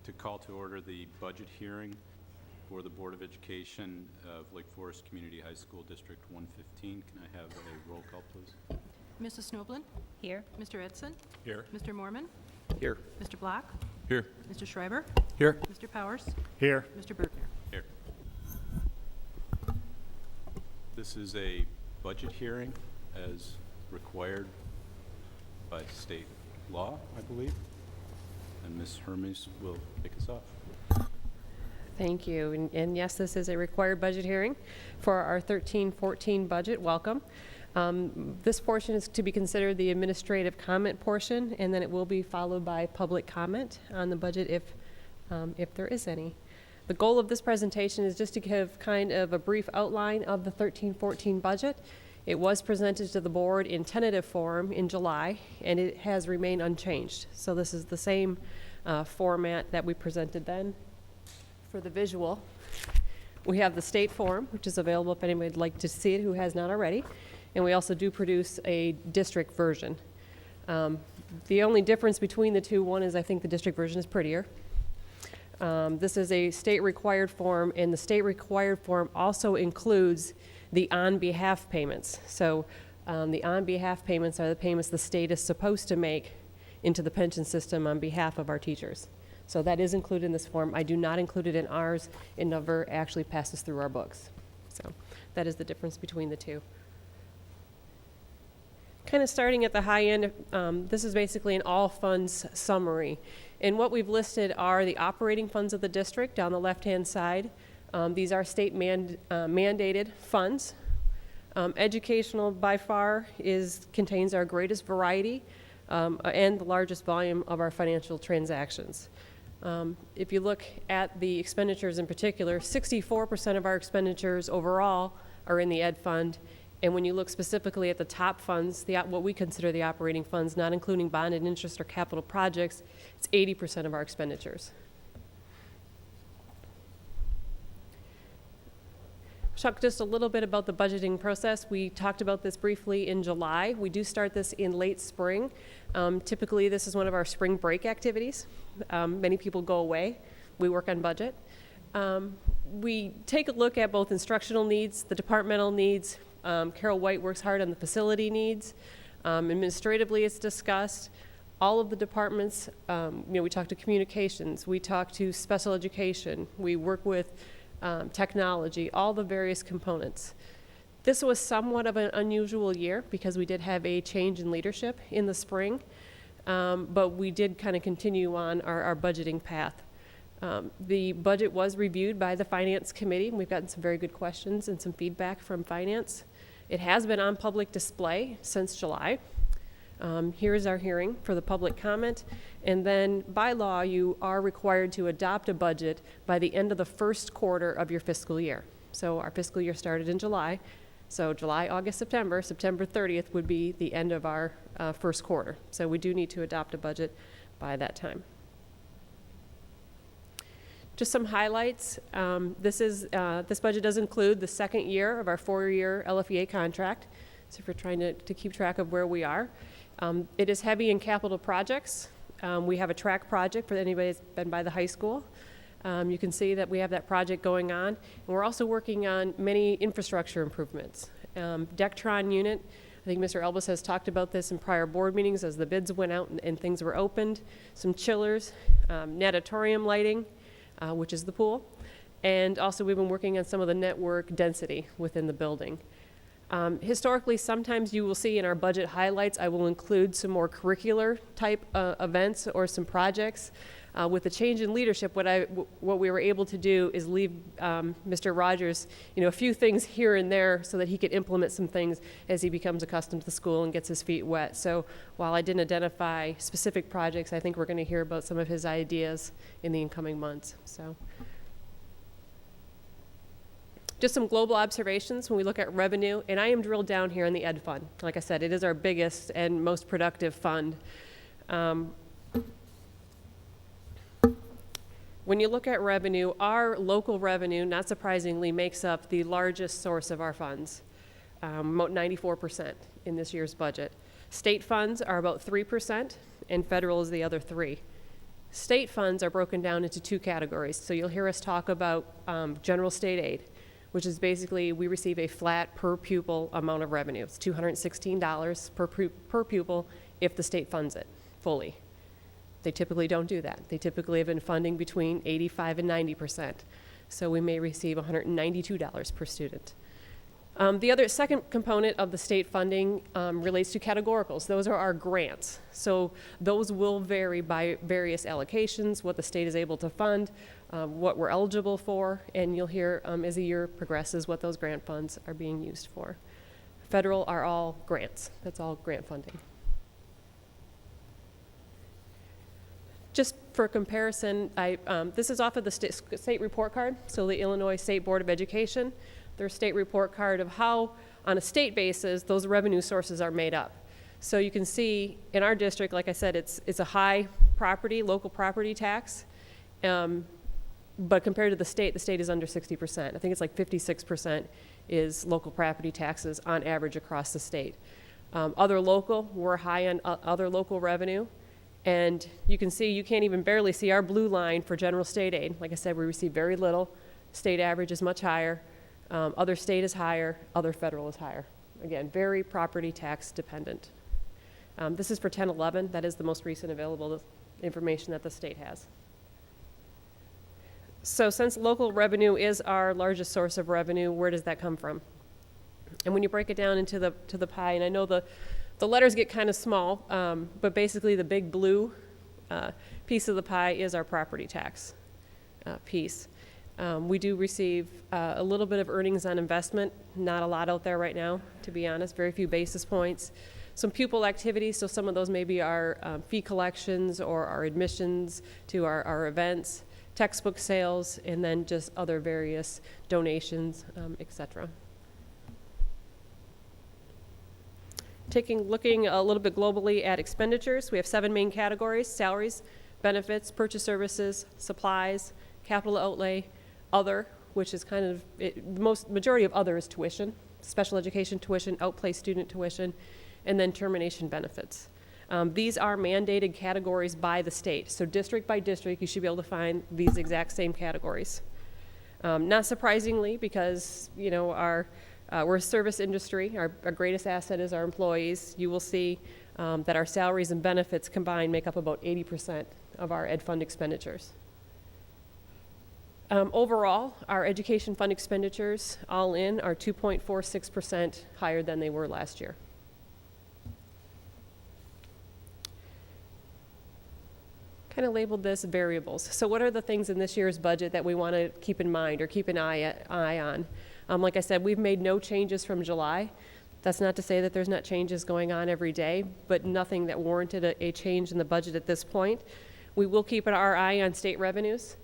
like to call to order the budget hearing for the Board of Education of Lake Forest Community High School District 115. Can I have a roll call, please? Mrs. Snoblin? Here. Mr. Edson? Here. Mr. Moorman? Here. Mr. Block? Here. Mr. Schreiber? Here. Mr. Powers? Here. Mr. Bergner? Here. This is a budget hearing as required by state law, I believe. And Ms. Hermes will kick us off. Thank you. And yes, this is a required budget hearing for our 13-14 budget. Welcome. This portion is to be considered the administrative comment portion, and then it will be followed by public comment on the budget if there is any. The goal of this presentation is just to give kind of a brief outline of the 13-14 budget. It was presented to the board in tentative form in July, and it has remained unchanged. So this is the same format that we presented then. For the visual, we have the state form, which is available if anybody would like to see it who has not already. And we also do produce a district version. The only difference between the two, one is I think the district version is prettier. This is a state required form, and the state required form also includes the on behalf payments. So the on behalf payments are the payments the state is supposed to make into the pension system on behalf of our teachers. So that is included in this form. I do not include it in ours. It never actually passes through our books. So that is the difference between the two. Kind of starting at the high end, this is basically an all funds summary. And what we've listed are the operating funds of the district on the left-hand side. These are state mandated funds. Educational by far contains our greatest variety and the largest volume of our financial transactions. If you look at the expenditures in particular, 64% of our expenditures overall are in the ed fund. And when you look specifically at the top funds, what we consider the operating funds, not including bond and interest or capital projects, it's 80% of our expenditures. Talk just a little bit about the budgeting process. We talked about this briefly in July. We do start this in late spring. Typically, this is one of our spring break activities. Many people go away. We work on budget. We take a look at both instructional needs, the departmental needs. Carol White works hard on the facility needs. Administratively, it's discussed. All of the departments, we talk to communications, we talk to special education, we work with technology, all the various components. This was somewhat of an unusual year because we did have a change in leadership in the spring, but we did kind of continue on our budgeting path. The budget was reviewed by the Finance Committee, and we've gotten some very good questions and some feedback from Finance. It has been on public display since July. Here's our hearing for the public comment. And then by law, you are required to adopt a budget by the end of the first quarter of your fiscal year. So our fiscal year started in July. So July, August, September 30th would be the end of our first quarter. So we do need to adopt a budget by that time. Just some highlights. This budget does include the second year of our 4-year LFEA contract. So if we're trying to keep track of where we are. It is heavy in capital projects. We have a track project for anybody that's been by the high school. You can see that we have that project going on. And we're also working on many infrastructure improvements. Dectron unit, I think Mr. Elbis has talked about this in prior board meetings as the bids went out and things were opened. Some chillers, natatorium lighting, which is the pool. And also we've been working on some of the network density within the building. Historically, sometimes you will see in our budget highlights, I will include some more curricular type events or some projects. With the change in leadership, what we were able to do is leave Mr. Rogers, a few things here and there so that he could implement some things as he becomes accustomed to the school and gets his feet wet. So while I didn't identify specific projects, I think we're going to hear about some of his ideas in the incoming months. So. Just some global observations when we look at revenue, and I am drilled down here in the ed fund. Like I said, it is our biggest and most productive fund. When you look at revenue, our local revenue, not surprisingly, makes up the largest source of our funds, about 94% in this year's budget. State funds are about 3%, and federal is the other 3%. State funds are broken down into two categories. So you'll hear us talk about general state aid, which is basically we receive a flat per pupil amount of revenue. It's $216 per pupil if the state funds it fully. They typically don't do that. They typically have been funding between 85 and 90%. So we may receive $192 per student. The other second component of the state funding relates to categoricals. Those are our grants. So those will vary by various allocations, what the state is able to fund, what we're eligible for, and you'll hear as the year progresses what those grant funds are being used for. Federal are all grants. That's all grant funding. Just for comparison, this is off of the state report card, so the Illinois State Board of Education, their state report card of how, on a state basis, those revenue sources are made up. So you can see in our district, like I said, it's a high local property tax, but compared to the state is under 60%. I think it's like 56% is local property taxes on average across the state. Other local, we're high on other local revenue. And you can see, you can't even barely see our blue line for general state aid. Like I said, we receive very little. State average is much higher. Other state is higher. Other federal is higher. Again, very property tax dependent. This is for 10-11. That is the most recent available information that the state has. So since local revenue is our largest source of revenue, where does that come from? And when you break it down into the pie, and I know the letters get kind of small, but basically the big blue piece of the pie is our property tax piece. We do receive a little bit of earnings on investment, not a lot out there right now, to be honest, very few basis points. Some pupil activities, so some of those may be our fee collections or our admissions to our events, textbook sales, and then just other various donations, et cetera. Looking a little bit globally at expenditures, we have 7 main categories: salaries, benefits, purchase services, supplies, capital outlay, other, which is kind of, the majority of other is tuition, special education tuition, outplay student tuition, and then termination benefits. These are mandated categories by the state. So district by district, you should be able to find these exact same categories. Not surprisingly, because, you know, we're a service industry. Our greatest asset is our employees. You will see that our salaries and benefits combined make up about 80% of our ed fund expenditures. Overall, our education fund expenditures, all in, are 2.46% higher than they were last year. Kind of labeled this variables. So what are the things in this year's budget that we want to keep in mind or keep an eye on? Like I said, we've made no changes from July. That's not to say that there's not changes going on every day, but nothing that warranted a change in the budget at this point. We will keep our eye on state revenues.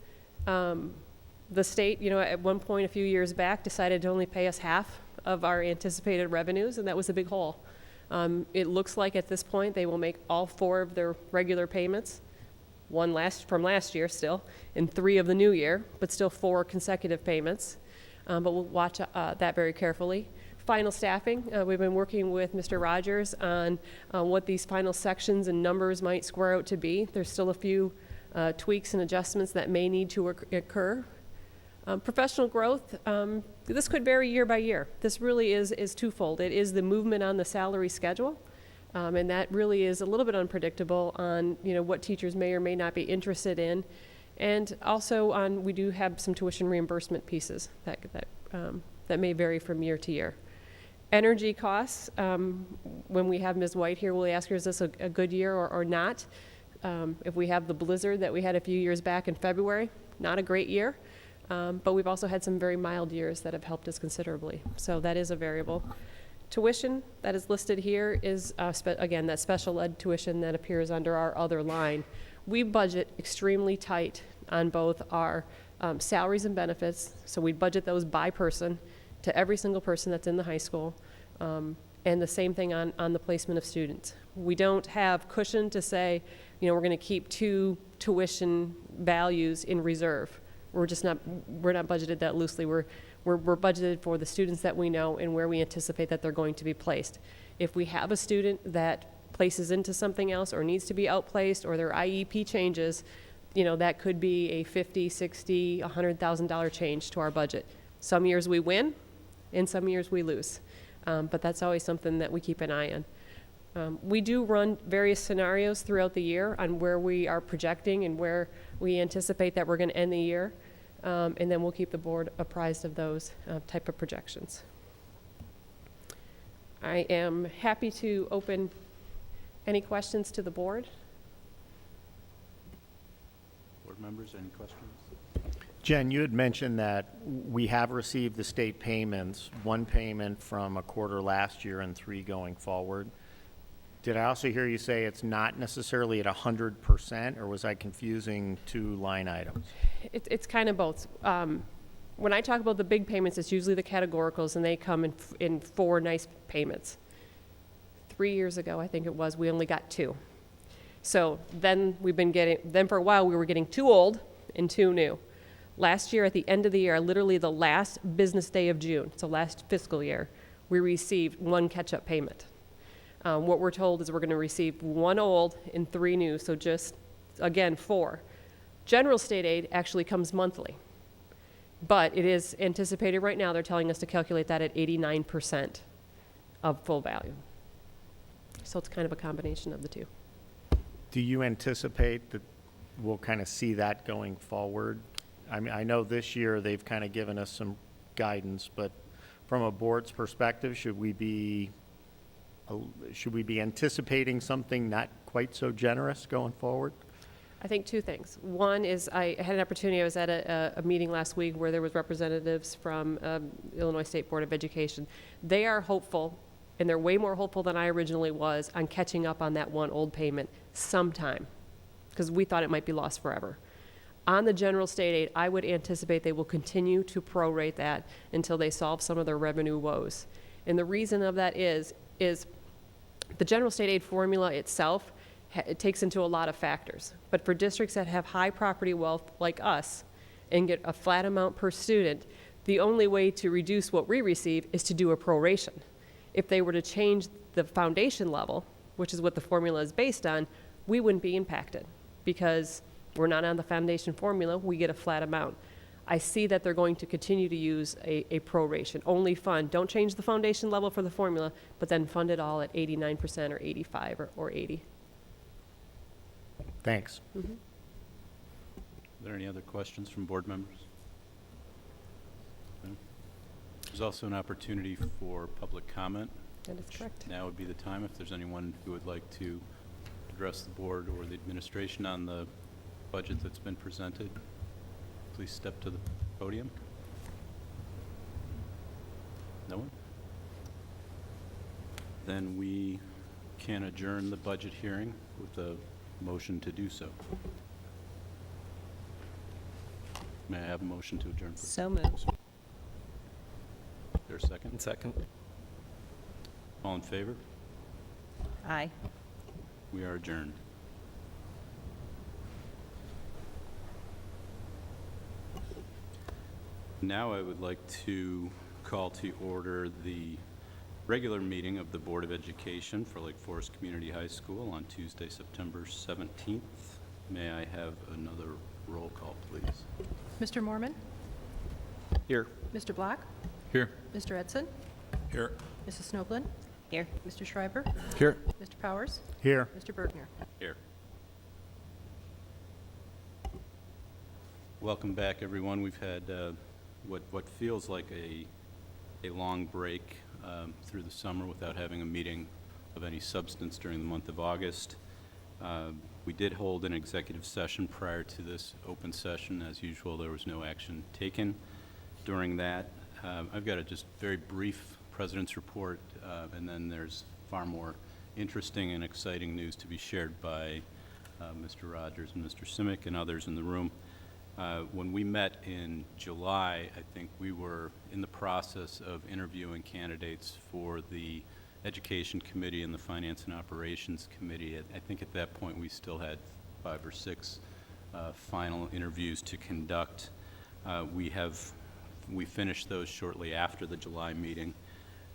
The state, you know, at one point a few years back decided to only pay us half of our anticipated revenues, and that was a big hole. It looks like at this point they will make all 4 of their regular payments, 1 from last year still, and 3 of the new year, but still 4 consecutive payments. But we'll watch that very carefully. Final staffing, we've been working with Mr. Rogers on what these final sections and numbers might square out to be. There's still a few tweaks and adjustments that may need to occur. Professional growth, this could vary year by year. This really is twofold. It is the movement on the salary schedule, and that really is a little bit unpredictable on, you know, what teachers may or may not be interested in. And also we do have some tuition reimbursement pieces that may vary from year to year. Energy costs, when we have Ms. White here, we'll ask her, is this a good year or not? If we have the blizzard that we had a few years back in February, not a great year, but we've also had some very mild years that have helped us considerably. So that is a variable. Tuition that is listed here is, again, that special ed tuition that appears under our other line. We budget extremely tight on both our salaries and benefits, so we budget those by person to every single person that's in the high school, and the same thing on the placement of students. We don't have cushion to say, you know, we're going to keep 2 tuition values in reserve. We're not budgeted that loosely. We're budgeted for the students that we know and where we anticipate that they're going to be placed. If we have a student that places into something else or needs to be outplaced or their IEP changes, that could be a $50, $60, $100,000 change to our budget. Some years we win, and some years we lose. But that's always something that we keep an eye on. We do run various scenarios throughout the year on where we are projecting and where we anticipate that we're going to end the year. And then we'll keep the board apprised of those type of projections. I am happy to open any questions to the board. Board members, any questions? Jen, you had mentioned that we have received the state payments, one payment from a quarter last year and 3 going forward. Did I also hear you say it's not necessarily at 100%, or was I confusing 2 line items? It's kind of both. When I talk about the big payments, it's usually the categoricals, and they come in 4 nice payments. 3 years ago, I think it was, we only got 2. So then for a while, we were getting 2 old and 2 new. Last year, at the end of the year, literally the last business day of June, so last fiscal year, we received 1 catch-up payment. What we're told is we're going to receive 1 old and 3 new, so just, again, 4. General state aid actually comes monthly, but it is anticipated right now, they're telling us to calculate that at 89% of full value. So it's kind of a combination of the 2. Do you anticipate that we'll kind of see that going forward? I mean, I know this year they've kind of given us some guidance, but from a board's perspective, should we be anticipating something not quite so generous going forward? I think 2 things. One is I had an opportunity, I was at a meeting last week where there was representatives from Illinois State Board of Education. They are hopeful, and they're way more hopeful than I originally was, on catching up on that 1 old payment sometime, because we thought it might be lost forever. On the general state aid, I would anticipate they will continue to prorate that until they solve some of their revenue woes. And the reason of that is the general state aid formula itself, it takes into a lot of factors. But for districts that have high property wealth like us and get a flat amount per student, the only way to reduce what we receive is to do a proration. If they were to change the foundation level, which is what the formula is based on, we wouldn't be impacted because we're not on the foundation formula, we get a flat amount. I see that they're going to continue to use a proration. Only fund, don't change the foundation level for the formula, but then fund it all at 89% or 85 or 80. Thanks. Mm-hmm. Are there any other questions from board members? No? There's also an opportunity for public comment. That is correct. Now would be the time if there's anyone who would like to address the board or the administration on the budget that's been presented. Please step to the podium. No one? Then we can adjourn the budget hearing with a motion to do so. May I have a motion to adjourn? Please? So moved. Is there a second? Second. All in favor? Aye. We are adjourned. Now I would like to call to order the regular meeting of the Board of Education for Lake Forest Community High School on Tuesday, September 17th. May I have another roll call, please? Mr. Moorman? Here. Mr. Black? Here. Mr. Edson? Here. Mrs. Snoblin? Here. Mr. Schreiber? Here. Mr. Powers? Here. Mr. Bergner? Here. Welcome back, everyone. We've had what feels like a long break through the summer without having a meeting of any substance during the month of August. We did hold an executive session prior to this open session. As usual, there was no action taken during that. I've got a just very brief President's report, and then there's far more interesting and exciting news to be shared by Mr. Rogers and Mr. Simic and others in the room. When we met in July, I think we were in the process of interviewing candidates for the Education Committee and the Finance and Operations Committee. I think at that point we still had 5 or 6 final interviews to conduct. We finished those shortly after the July meeting,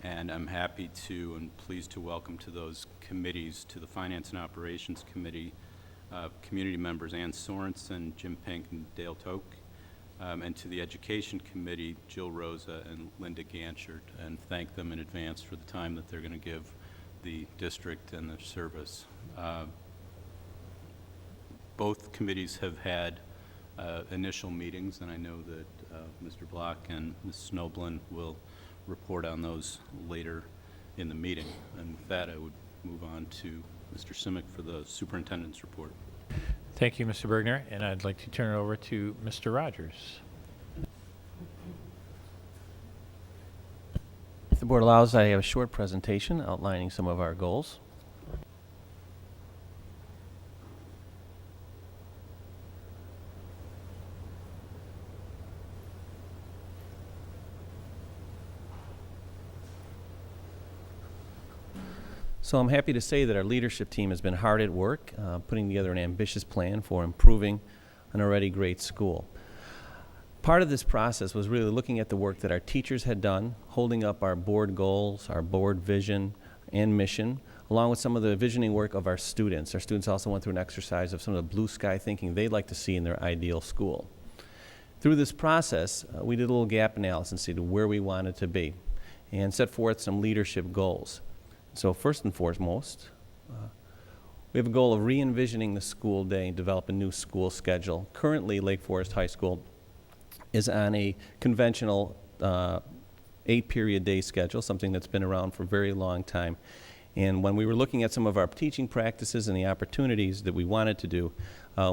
and I'm happy to and pleased to welcome to those committees, to the Finance and Operations Committee, community members Ann Sorensen, Jim Pink, and Dale Toke, and to the Education Committee, Jill Rosa and Linda Ganchert, and thank them in advance for the time that they're going to give the district and the service. Both committees have had initial meetings, and I know that Mr. Block and Ms. Snoblin will report on those later in the meeting. And with that, I would move on to Mr. Simic for the superintendent's report. Thank you, Mr. Bergner, and I'd like to turn it over to Mr. Rogers. If the board allows, I have a short presentation outlining some of our goals. So I'm happy to say that our leadership team has been hard at work putting together an ambitious plan for improving an already great school. Part of this process was really looking at the work that our teachers had done, holding up our board goals, our board vision and mission, along with some of the visioning work of our students. Our students also went through an exercise of some of the blue sky thinking they'd like to see in their ideal school. Through this process, we did a little gap analysis and see where we wanted to be and set forth some leadership goals. So first and foremost, we have a goal of re-envisioning the school day and develop a new school schedule. Currently, Lake Forest High School is on a conventional 8-period day schedule, something that's been around for a very long time. And when we were looking at some of our teaching practices and the opportunities that we wanted to do,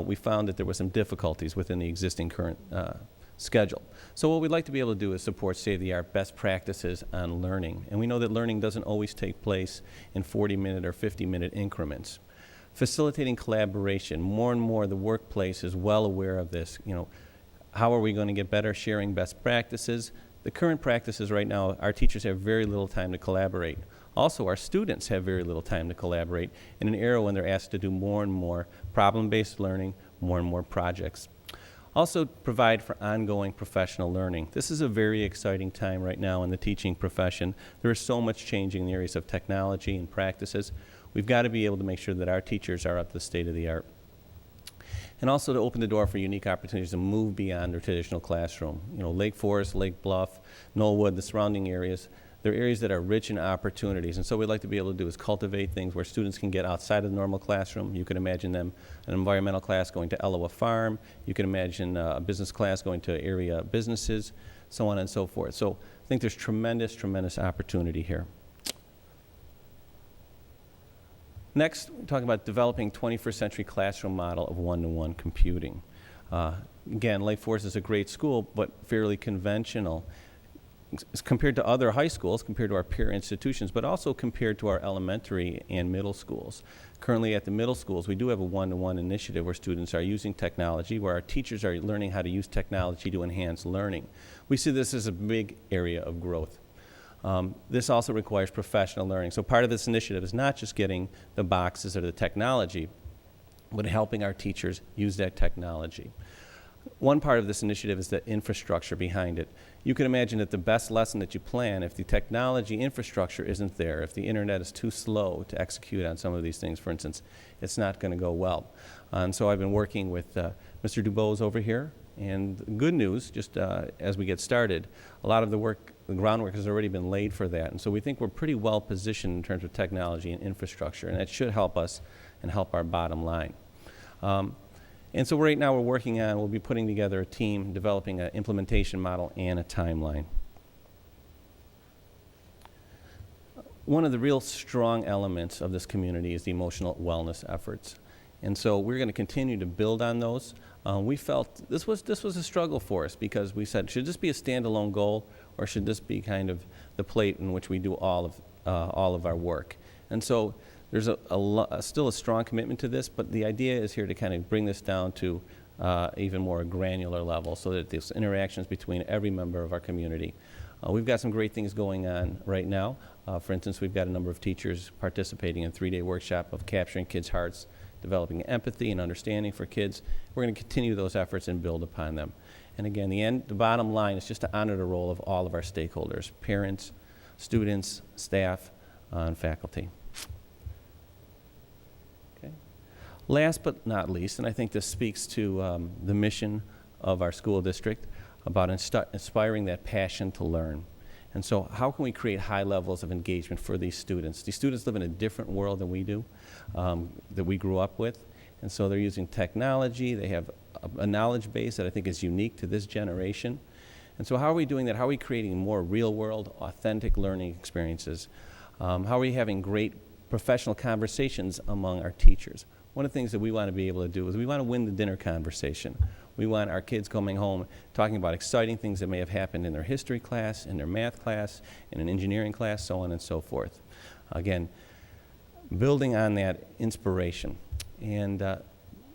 we found that there were some difficulties within the existing current schedule. So what we'd like to be able to do is support state-of-the-art best practices on learning. And we know that learning doesn't always take place in 40-minute or 50-minute increments. Facilitating collaboration. More and more the workplace is well aware of this. You know, how are we going to get better sharing best practices? The current practices right now, our teachers have very little time to collaborate. Also, our students have very little time to collaborate in an era when they're asked to do more and more problem-based learning, more and more projects. Also provide for ongoing professional learning. This is a very exciting time right now in the teaching profession. There is so much changing in the areas of technology and practices. We've got to be able to make sure that our teachers are up to the state of the art. And also to open the door for unique opportunities to move beyond their traditional classroom. You know, Lake Forest, Lake Bluff, Knollwood, the surrounding areas, they're areas that are rich in opportunities. And so what we'd like to be able to do is cultivate things where students can get outside of the normal classroom. You could imagine them an environmental class going to Elowa Farm. You can imagine a business class going to area businesses, so on and so forth. So I think there's tremendous, tremendous opportunity here. Next, we're talking about developing 21st century classroom model of one-to-one computing. Again, Lake Forest is a great school, but fairly conventional compared to other high schools, compared to our peer institutions, but also compared to our elementary and middle schools. Currently at the middle schools, we do have a one-to-one initiative where students are using technology, where our teachers are learning how to use technology to enhance learning. We see this as a big area of growth. This also requires professional learning. So part of this initiative is not just getting the boxes or the technology, but helping our teachers use that technology. One part of this initiative is the infrastructure behind it. You can imagine that the best lesson that you plan, if the technology infrastructure isn't there, if the internet is too slow to execute on some of these things, for instance, it's not going to go well. And so I've been working with Mr. Dubose over here. And the good news, just as we get started, a lot of the work, the groundwork has already been laid for that. And so we think we're pretty well positioned in terms of technology and infrastructure, and that should help us and help our bottom line. And so right now we'll be putting together a team, developing an implementation model and a timeline. One of the real strong elements of this community is the emotional wellness efforts. And so we're going to continue to build on those. We felt this was a struggle for us because we said, should this be a standalone goal or should this be kind of the plate in which we do all of our work? And so there's still a strong commitment to this, but the idea is here to kind of bring this down to even more granular level so that there's interactions between every member of our community. We've got some great things going on right now. For instance, we've got a number of teachers participating in a 3-day workshop of capturing kids' hearts, developing empathy and understanding for kids. We're going to continue those efforts and build upon them. And again, the bottom line is just to honor the role of all of our stakeholders, parents, students, staff, and faculty. Okay. Last but not least, and I think this speaks to the mission of our school district about inspiring that passion to learn. And so how can we create high levels of engagement for these students? These students live in a different world than we do, that we grew up with. And so they're using technology. They have a knowledge base that I think is unique to this generation. And so how are we doing that? How are we creating more real-world, authentic learning experiences? How are we having great professional conversations among our teachers? One of the things that we want to be able to do is we want to win the dinner conversation. We want our kids coming home talking about exciting things that may have happened in their history class, in their math class, in an engineering class, so on and so forth. Again, building on that inspiration. And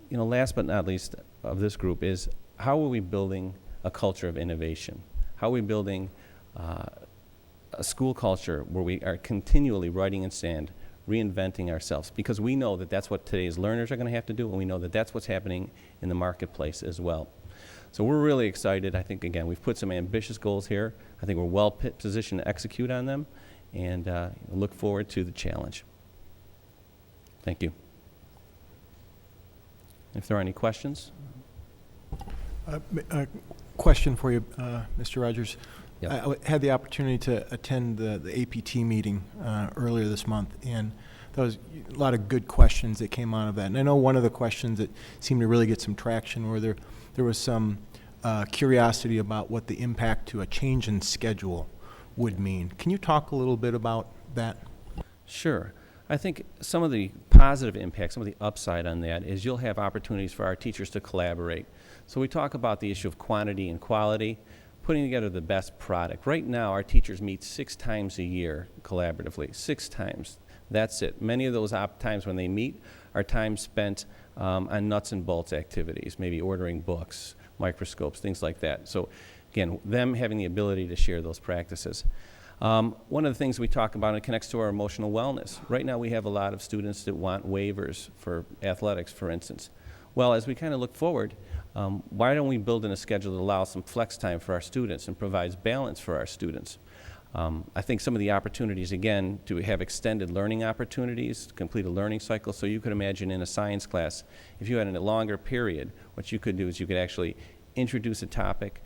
last but not least of this group is how are we building a culture of innovation? How are we building a school culture where we are continually writing in sand, reinventing ourselves, because we know that that's what today's learners are going to have to do, and we know that that's what's happening in the marketplace as well. So we're really excited. I think, again, we've put some ambitious goals here. I think we're well positioned to execute on them, and look forward to the challenge. Thank you. If there are any questions. A question for you, Mr. Rogers. Yep. I had the opportunity to attend the APT meeting earlier this month, and there was a lot of good questions that came out of that. And I know one of the questions that seemed to really get some traction where there was some curiosity about what the impact to a change in schedule would mean. Can you talk a little bit about that? Sure. I think some of the positive impacts, some of the upside on that is you'll have opportunities for our teachers to collaborate. So we talk about the issue of quantity and quality, putting together the best product. Right now, our teachers meet 6 times a year collaboratively, 6 times. That's it. Many of those times when they meet are time spent on nuts and bolts activities, maybe ordering books, microscopes, things like that. So again, them having the ability to share those practices. One of the things we talk about, and it connects to our emotional wellness. Right now we have a lot of students that want waivers for athletics, for instance. Well, as we kind of look forward, why don't we build in a schedule that allows some flex time for our students and provides balance for our students? I think some of the opportunities, again, to have extended learning opportunities, complete a learning cycle. So you could imagine in a science class, if you had a longer period, what you could do is you could actually introduce a topic,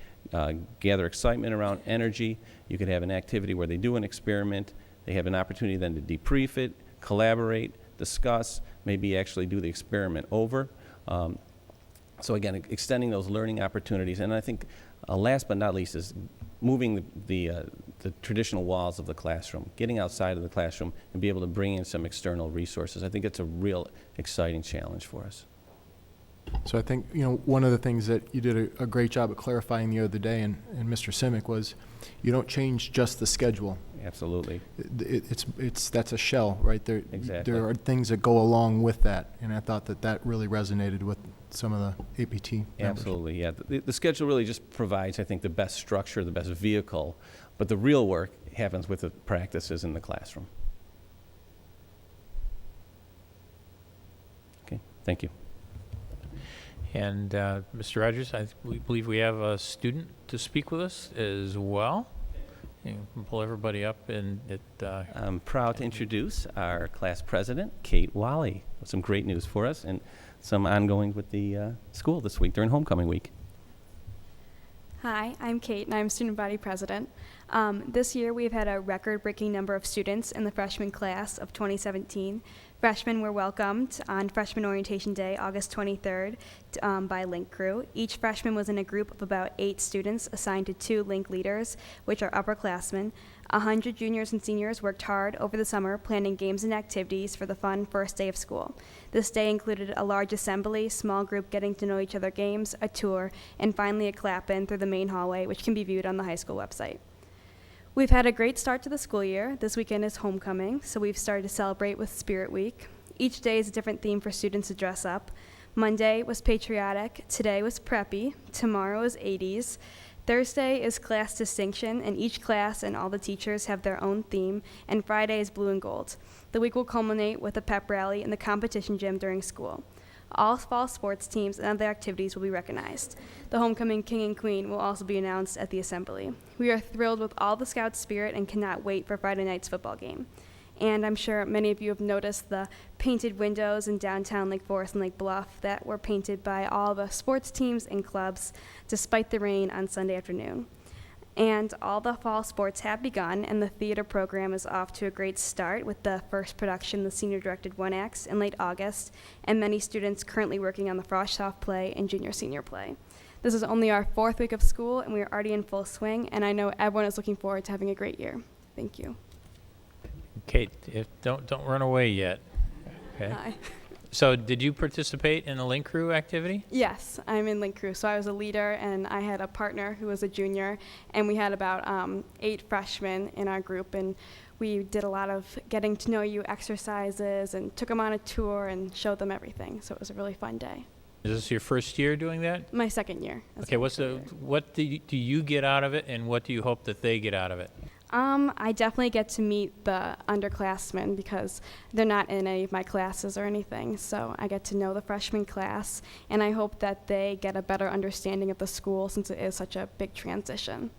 gather excitement around energy. You could have an activity where they do an experiment. They have an opportunity then to debrief it, collaborate, discuss, maybe actually do the experiment over. So again, extending those learning opportunities. And I think last but not least is moving the traditional walls of the classroom, getting outside of the classroom and be able to bring in some external resources. I think it's a real exciting challenge for us. So I think, one of the things that you did a great job at clarifying the other day, and Mr. Simic, was you don't change just the schedule. Absolutely. That's a shell, right? Exactly. There are things that go along with that, and I thought that really resonated with some of the APT members. Absolutely, yeah. The schedule really just provides, I think, the best structure, the best vehicle, but the real work happens with the practices in the classroom. Okay, thank you. And Mr. Rogers, we believe we have a student to speak with us as well. You can pull everybody up and I'm proud to introduce our class president, Kate Wally, with some great news for us and some ongoing with the school this week during homecoming week. Hi, I'm Kate, and I'm student body president. This year, we've had a record-breaking number of students in the freshman class of 2017. Freshmen were welcomed on Freshman Orientation Day, August 23rd, by Link Crew. Each freshman was in a group of about 8 students assigned to 2 Link leaders, which are upperclassmen. 100 juniors and seniors worked hard over the summer planning games and activities for the fun first day of school. This day included a large assembly, small group getting to know each other games, a tour, and finally a clap-in through the main hallway, which can be viewed on the high school website. We've had a great start to the school year. This weekend is homecoming, so we've started to celebrate with Spirit Week. Each day is a different theme for students to dress up. Monday was patriotic, today was preppy, tomorrow is 80s. Thursday is class distinction, and each class and all the teachers have their own theme, and Friday is blue and gold. The week will culminate with a pep rally in the competition gym during school. All fall sports teams and other activities will be recognized. The homecoming king and queen will also be announced at the assembly. We are thrilled with all the Scout spirit and cannot wait for Friday night's football game. And I'm sure many of you have noticed the painted windows in downtown Lake Forest and Lake Bluff that were painted by all the sports teams and clubs despite the rain on Sunday afternoon. And all the fall sports have begun, and the theater program is off to a great start with the first production, the senior-directed one acts, in late August, and many students currently working on the Frost-Off play and junior-senior play. This is only our 4th week of school, and we are already in full swing, and I know everyone is looking forward to having a great year. Thank you. Kate, don't run away yet. Okay. Hi. So did you participate in the Link Crew activity? Yes, I'm in Link Crew. So I was a leader, and I had a partner who was a junior, and we had about 8 freshmen in our group, and we did a lot of getting to know you exercises and took them on a tour and showed them everything. So it was a really fun day. Is this your first year doing that? My second year. Okay, what do you get out of it, and what do you hope that they get out of it? I definitely get to meet the underclassmen because they're not in any of my classes or anything. So I get to know the freshman class, and I hope that they get a better understanding of the school since it is such a big transition.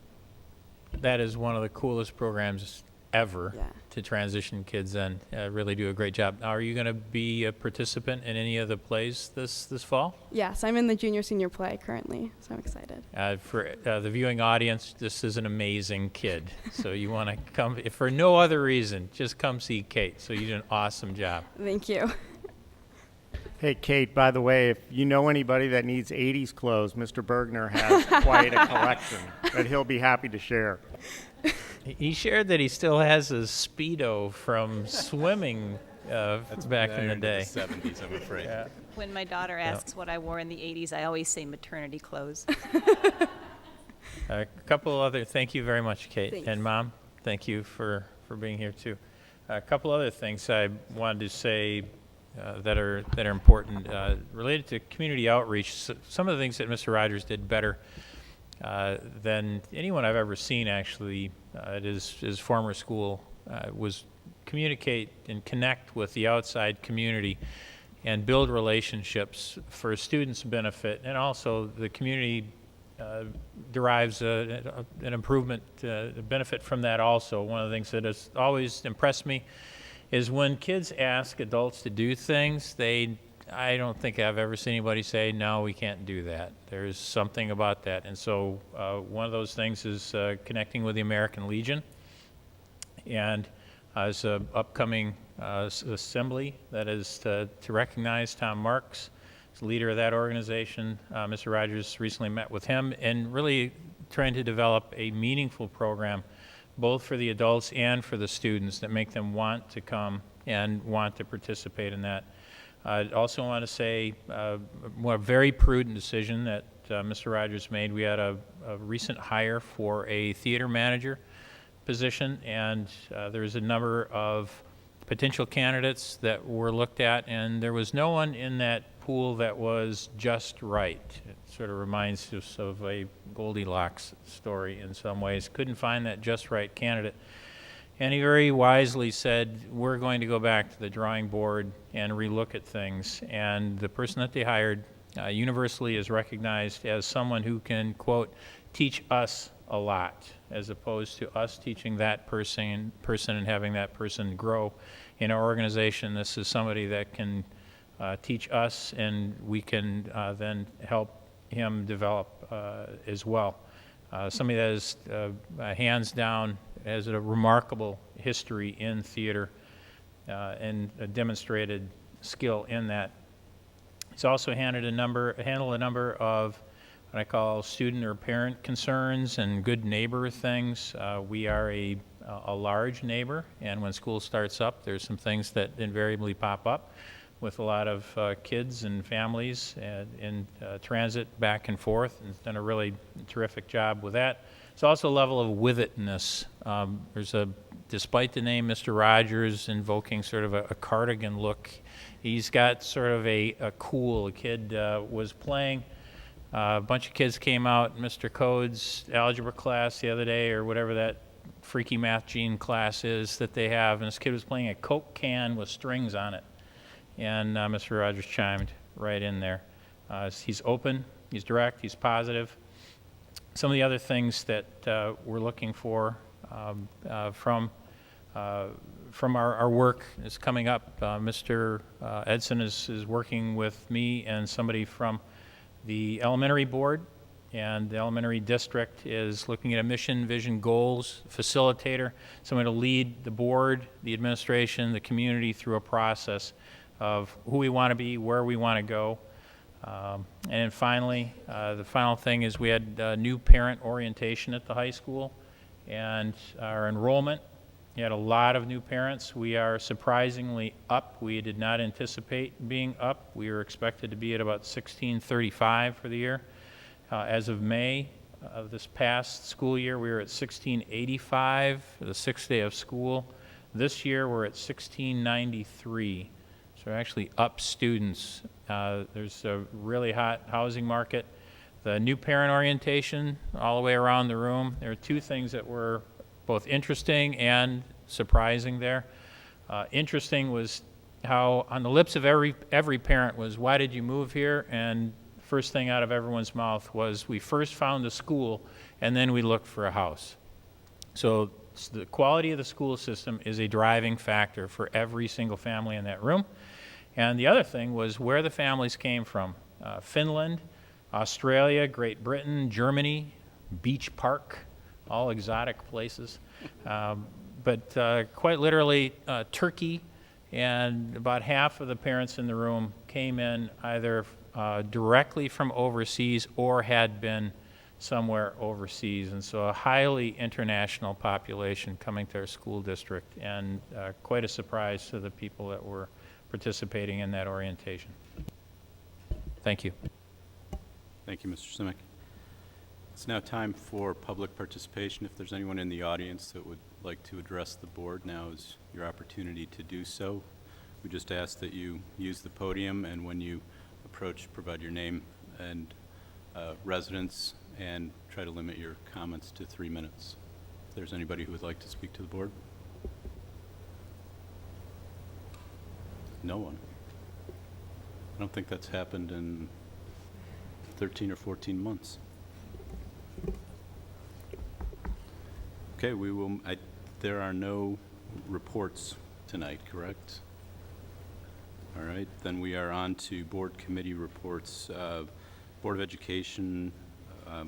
That is one of the coolest programs ever Yeah. to transition kids in. Really do a great job. Now, are you going to be a participant in any of the plays this fall? Yes, I'm in the junior-senior play currently, so I'm excited. For the viewing audience, this is an amazing kid. So you want to come, if for no other reason, just come see Kate. So you did an awesome job. Thank you. Hey, Kate, by the way, if you know anybody that needs 80s clothes, Mr. Bergner has quite a collection that he'll be happy to share. He shared that he still has his Speedo from swimming back in the day. The 70s, I'm afraid. Yeah. When my daughter asks what I wore in the 80s, I always say maternity clothes. A couple other, thank you very much, Kate. Thanks. And Mom, thank you for being here too. A couple other things I wanted to say that are important related to community outreach. Some of the things that Mr. Rogers did better than anyone I've ever seen actually at his former school was communicate and connect with the outside community and build relationships for students' benefit, and also the community derives an improvement, benefit from that also. One of the things that has always impressed me is when kids ask adults to do things, I don't think I've ever seen anybody say, no, we can't do that. There's something about that. And so one of those things is connecting with the American Legion. And as an upcoming assembly that is to recognize Tom Marks, as leader of that organization. Mr. Rogers recently met with him and really trying to develop a meaningful program both for the adults and for the students that make them want to come and want to participate in that. I also want to say a very prudent decision that Mr. Rogers made. We had a recent hire for a theater manager position, and there was a number of potential candidates that were looked at, and there was no one in that pool that was just right. It sort of reminds us of a Goldilocks story in some ways. Couldn't find that just right candidate. And he very wisely said, we're going to go back to the drawing board and relook at things. And the person that they hired universally is recognized as someone who can, quote, teach us a lot, as opposed to us teaching that person and having that person grow in our organization. This is somebody that can teach us, and we can then help him develop as well. Somebody that is hands down has a remarkable history in theater and a demonstrated skill in that. He's also handled a number of what I call student or parent concerns and good neighbor things. We are a large neighbor, and when school starts up, there's some things that invariably pop up with a lot of kids and families in transit back and forth, and has done a really terrific job with that. There's also a level of with-itness. Despite the name Mr. Rogers invoking sort of a cardigan look, he's got sort of a cool kid was playing. A bunch of kids came out in Mr. Code's algebra class the other day, or whatever that freaky math gene class is that they have, and this kid was playing a Coke can with strings on it. And Mr. Rogers chimed right in there. He's open, he's direct, he's positive. Some of the other things that we're looking for from from our work is coming up. Mr. Edson is working with me and somebody from the elementary board, and the elementary district is looking at a mission, vision, goals, facilitator, someone to lead the board, the administration, the community through a process of who we want to be, where we want to go. And then finally, the final thing is we had new parent orientation at the high school, and our enrollment. We had a lot of new parents. We are surprisingly up. We did not anticipate being up. We were expected to be at about 1635 for the year. As of May of this past school year, we were at 1685 for the 6th day of school. This year, we're at 1693. So we're actually up students. There's a really hot housing market. The new parent orientation all the way around the room. There are two things that were both interesting and surprising there. Interesting was how on the lips of every parent was, why did you move here? And first thing out of everyone's mouth was, we first found a school and then we looked for a house. So the quality of the school system is a driving factor for every single family in that room. And the other thing was where the families came from. Finland, Australia, Great Britain, Germany, Beach Park, all exotic places. But quite literally, Turkey, and about half of the parents in the room came in either directly from overseas or had been somewhere overseas. And so a highly international population coming to our school district, and quite a surprise to the people that were participating in that orientation. Thank you. Thank you, Mr. Simic. It's now time for public participation. If there's anyone in the audience that would like to address the board, now is your opportunity to do so. We just ask that you use the podium, and when you approach, provide your name and residence, and try to limit your comments to 3 minutes. If there's anybody who would like to speak to the board. No one. I don't think that's happened in 13 or 14 months. Okay, we will, there are no reports tonight, correct? All right, then we are on to board committee reports. Board of Education,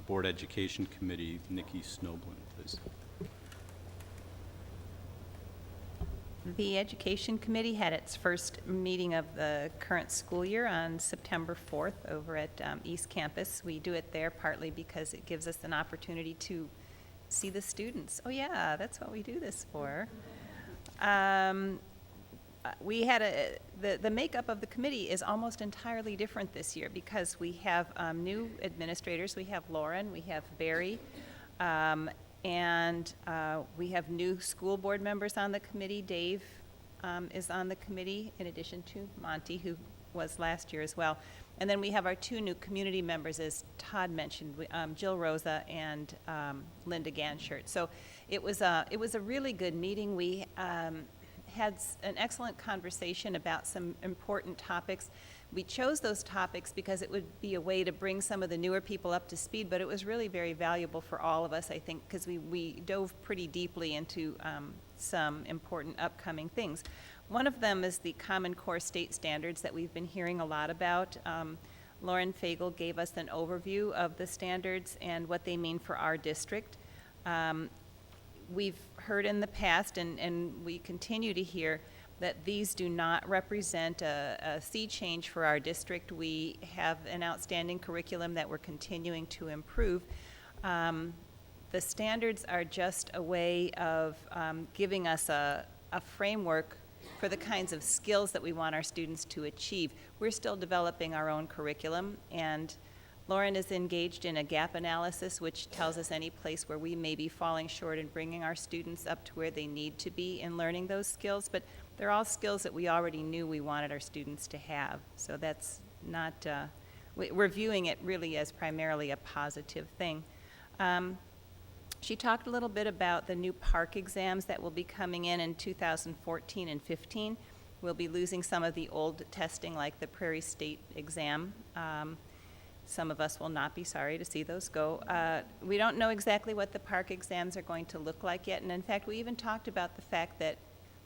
Board Education Committee, Nicki Snoblin, please. The Education Committee had its first meeting of the current school year on September 4th over at East Campus. We do it there partly because it gives us an opportunity to see the students. Oh yeah, that's what we do this for. We had the makeup of the committee is almost entirely different this year because we have new administrators. We have Lauren, we have Barry, and we have new school board members on the committee. Dave is on the committee, in addition to Monty, who was last year as well. And then we have our two new community members, as Todd mentioned, Jill Rosa and Linda Ganshert. So it was a really good meeting. We had an excellent conversation about some important topics. We chose those topics because it would be a way to bring some of the newer people up to speed, but it was really very valuable for all of us, I think, because we dove pretty deeply into some important upcoming things. One of them is the Common Core state standards that we've been hearing a lot about. Lauren Fagel gave us an overview of the standards and what they mean for our district. We've heard in the past, and we continue to hear, that these do not represent a sea change for our district. We have an outstanding curriculum that we're continuing to improve. The standards are just a way of giving us a framework for the kinds of skills that we want our students to achieve. We're still developing our own curriculum, and Lauren is engaged in a gap analysis, which tells us any place where we may be falling short in bringing our students up to where they need to be in learning those skills. But they're all skills that we already knew we wanted our students to have. So that's not, we're viewing it really as primarily a positive thing. She talked a little bit about the new PARCC exams that will be coming in 2014 and 15. We'll be losing some of the old testing, like the Prairie State exam. Some of us will not be sorry to see those go. We don't know exactly what the PARCC exams are going to look like yet, and in fact, we even talked about the fact that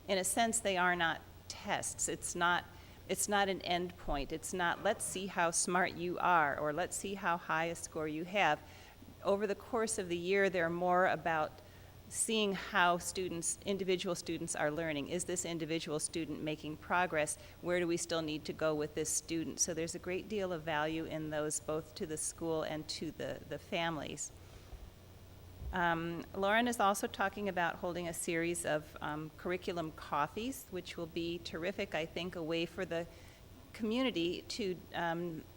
in a sense, they are not tests. It's not an end point. It's not, let's see how smart you are, or let's see how high a score you have. Over the course of the year, they're more about seeing how individual students are learning. Is this individual student making progress? Where do we still need to go with this student? So there's a great deal of value in those, both to the school and to the families. Lauren is also talking about holding a series of curriculum coffees, which will be terrific, I think, a way for the community to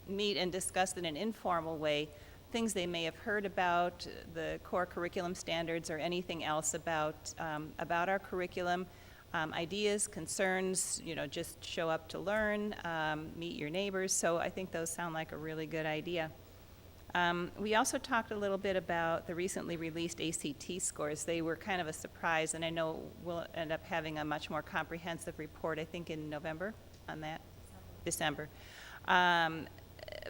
meet and discuss in an informal way things they may have heard about, the core curriculum standards, or anything else about our curriculum, ideas, concerns, just show up to learn, meet your neighbors. So I think those sound like a really good idea. We also talked a little bit about the recently released ACT scores. They were kind of a surprise, and I know we'll end up having a much more comprehensive report, I think, in November on that. December.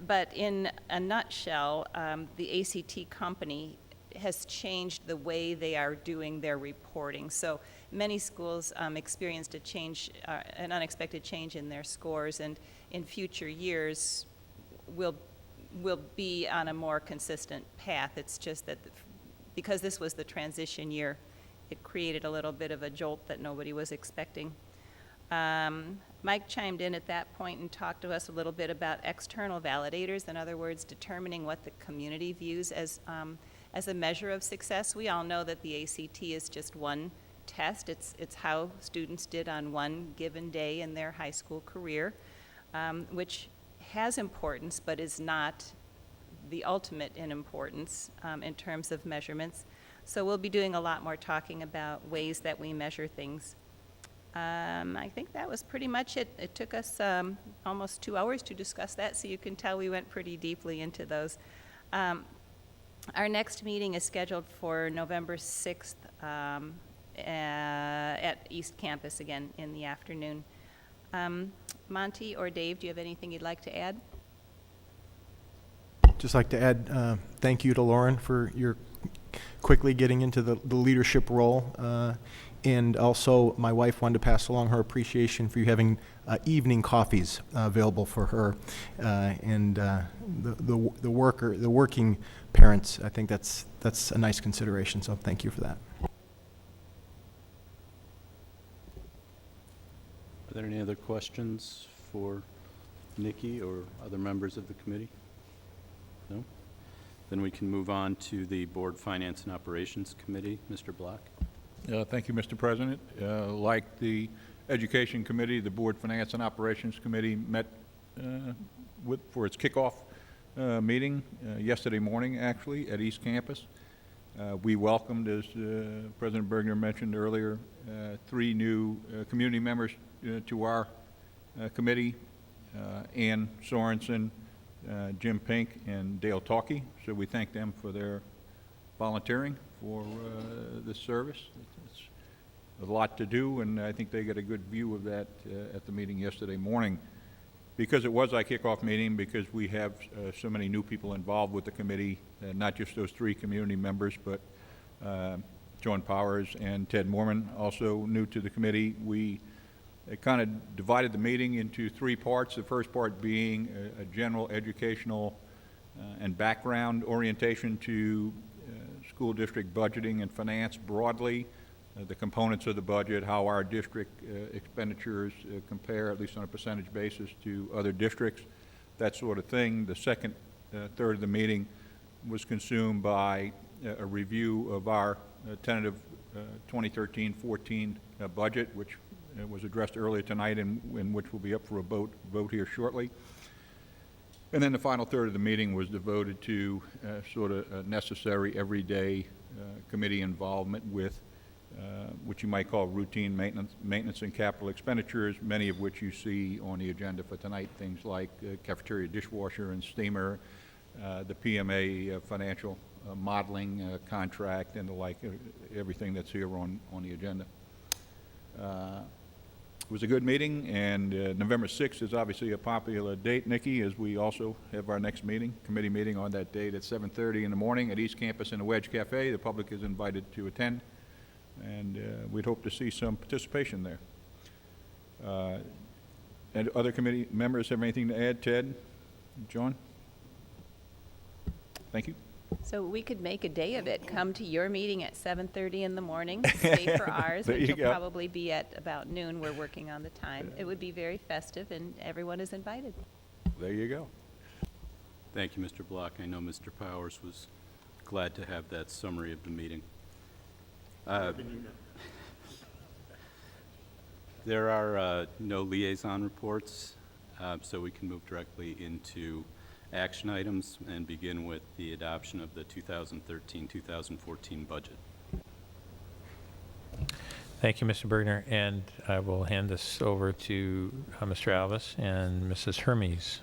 But in a nutshell, the ACT company has changed the way they are doing their reporting. So many schools experienced a change, an unexpected change in their scores, and in future years will be on a more consistent path. It's just that because this was the transition year, it created a little bit of a jolt that nobody was expecting. Mike chimed in at that point and talked to us a little bit about external validators, in other words, determining what the community views as a measure of success. We all know that the ACT is just one test. It's how students did on one given day in their high school career, which has importance but is not the ultimate in importance in terms of measurements. So we'll be doing a lot more talking about ways that we measure things. I think that was pretty much it. It took us almost 2 hours to discuss that, so you can tell we went pretty deeply into those. Our next meeting is scheduled for November 6th at East Campus again in the afternoon. Monty or Dave, do you have anything you'd like to add? Just like to add thank you to Lauren for your quickly getting into the leadership role. And also, my wife wanted to pass along her appreciation for you having evening coffees available for her and the working parents. I think that's a nice consideration. So thank you for that. Are there any other questions for Nicki or other members of the committee? No? Then we can move on to the Board Finance and Operations Committee. Mr. Block. Thank you, Mr. President. Like the Education Committee, the Board Finance and Operations Committee met for its kickoff meeting yesterday morning, actually, at East Campus. We welcomed, as President Bergner mentioned earlier, 3 new community members to our committee, Ann Sorensen, Jim Pink, and Dale Talkey. So we thank them for their volunteering for this service. It's a lot to do, and I think they got a good view of that at the meeting yesterday morning. Because it was our kickoff meeting, because we have so many new people involved with the committee, not just those 3 community members, but John Powers and Ted Moorman, also new to the committee. We kind of divided the meeting into 3 parts. The first part being a general educational and background orientation to school district budgeting and finance broadly, the components of the budget, how our district expenditures compare, at least on a percentage basis, to other districts, that sort of thing. The second third of the meeting was consumed by a review of our tentative 2013-14 budget, which was addressed earlier tonight and which will be up for a vote here shortly. And then the final third of the meeting was devoted to sort of necessary everyday committee involvement with what you might call routine maintenance and capital expenditures, many of which you see on the agenda for tonight, things like cafeteria dishwasher and steamer, the PMA financial modeling contract, and the like, everything that's here on the agenda. It was a good meeting, and November 6th is obviously a popular date, Nicki, as we also have our next meeting, committee meeting on that date at 7:30 in the morning at East Campus in the Wedge Cafe. The public is invited to attend. and we'd hope to see some participation there. And other committee members have anything to add? Ted? John? Thank you. So we could make a day of it. Come to your meeting at 7:30 in the morning, stay for ours, There which you will go. probably be at about noon. We're working on the time. It would be very festive, and everyone is invited. There you go. Thank you, Mr. Block. I know Mr. Powers was glad to have that summary of the meeting. There are no liaison reports, so we can move directly into action items and begin with the adoption of the 2013-2014 budget. Thank you, Mr. Bergner, and I will hand this over to Mr. Alvis and Mrs. Hermes.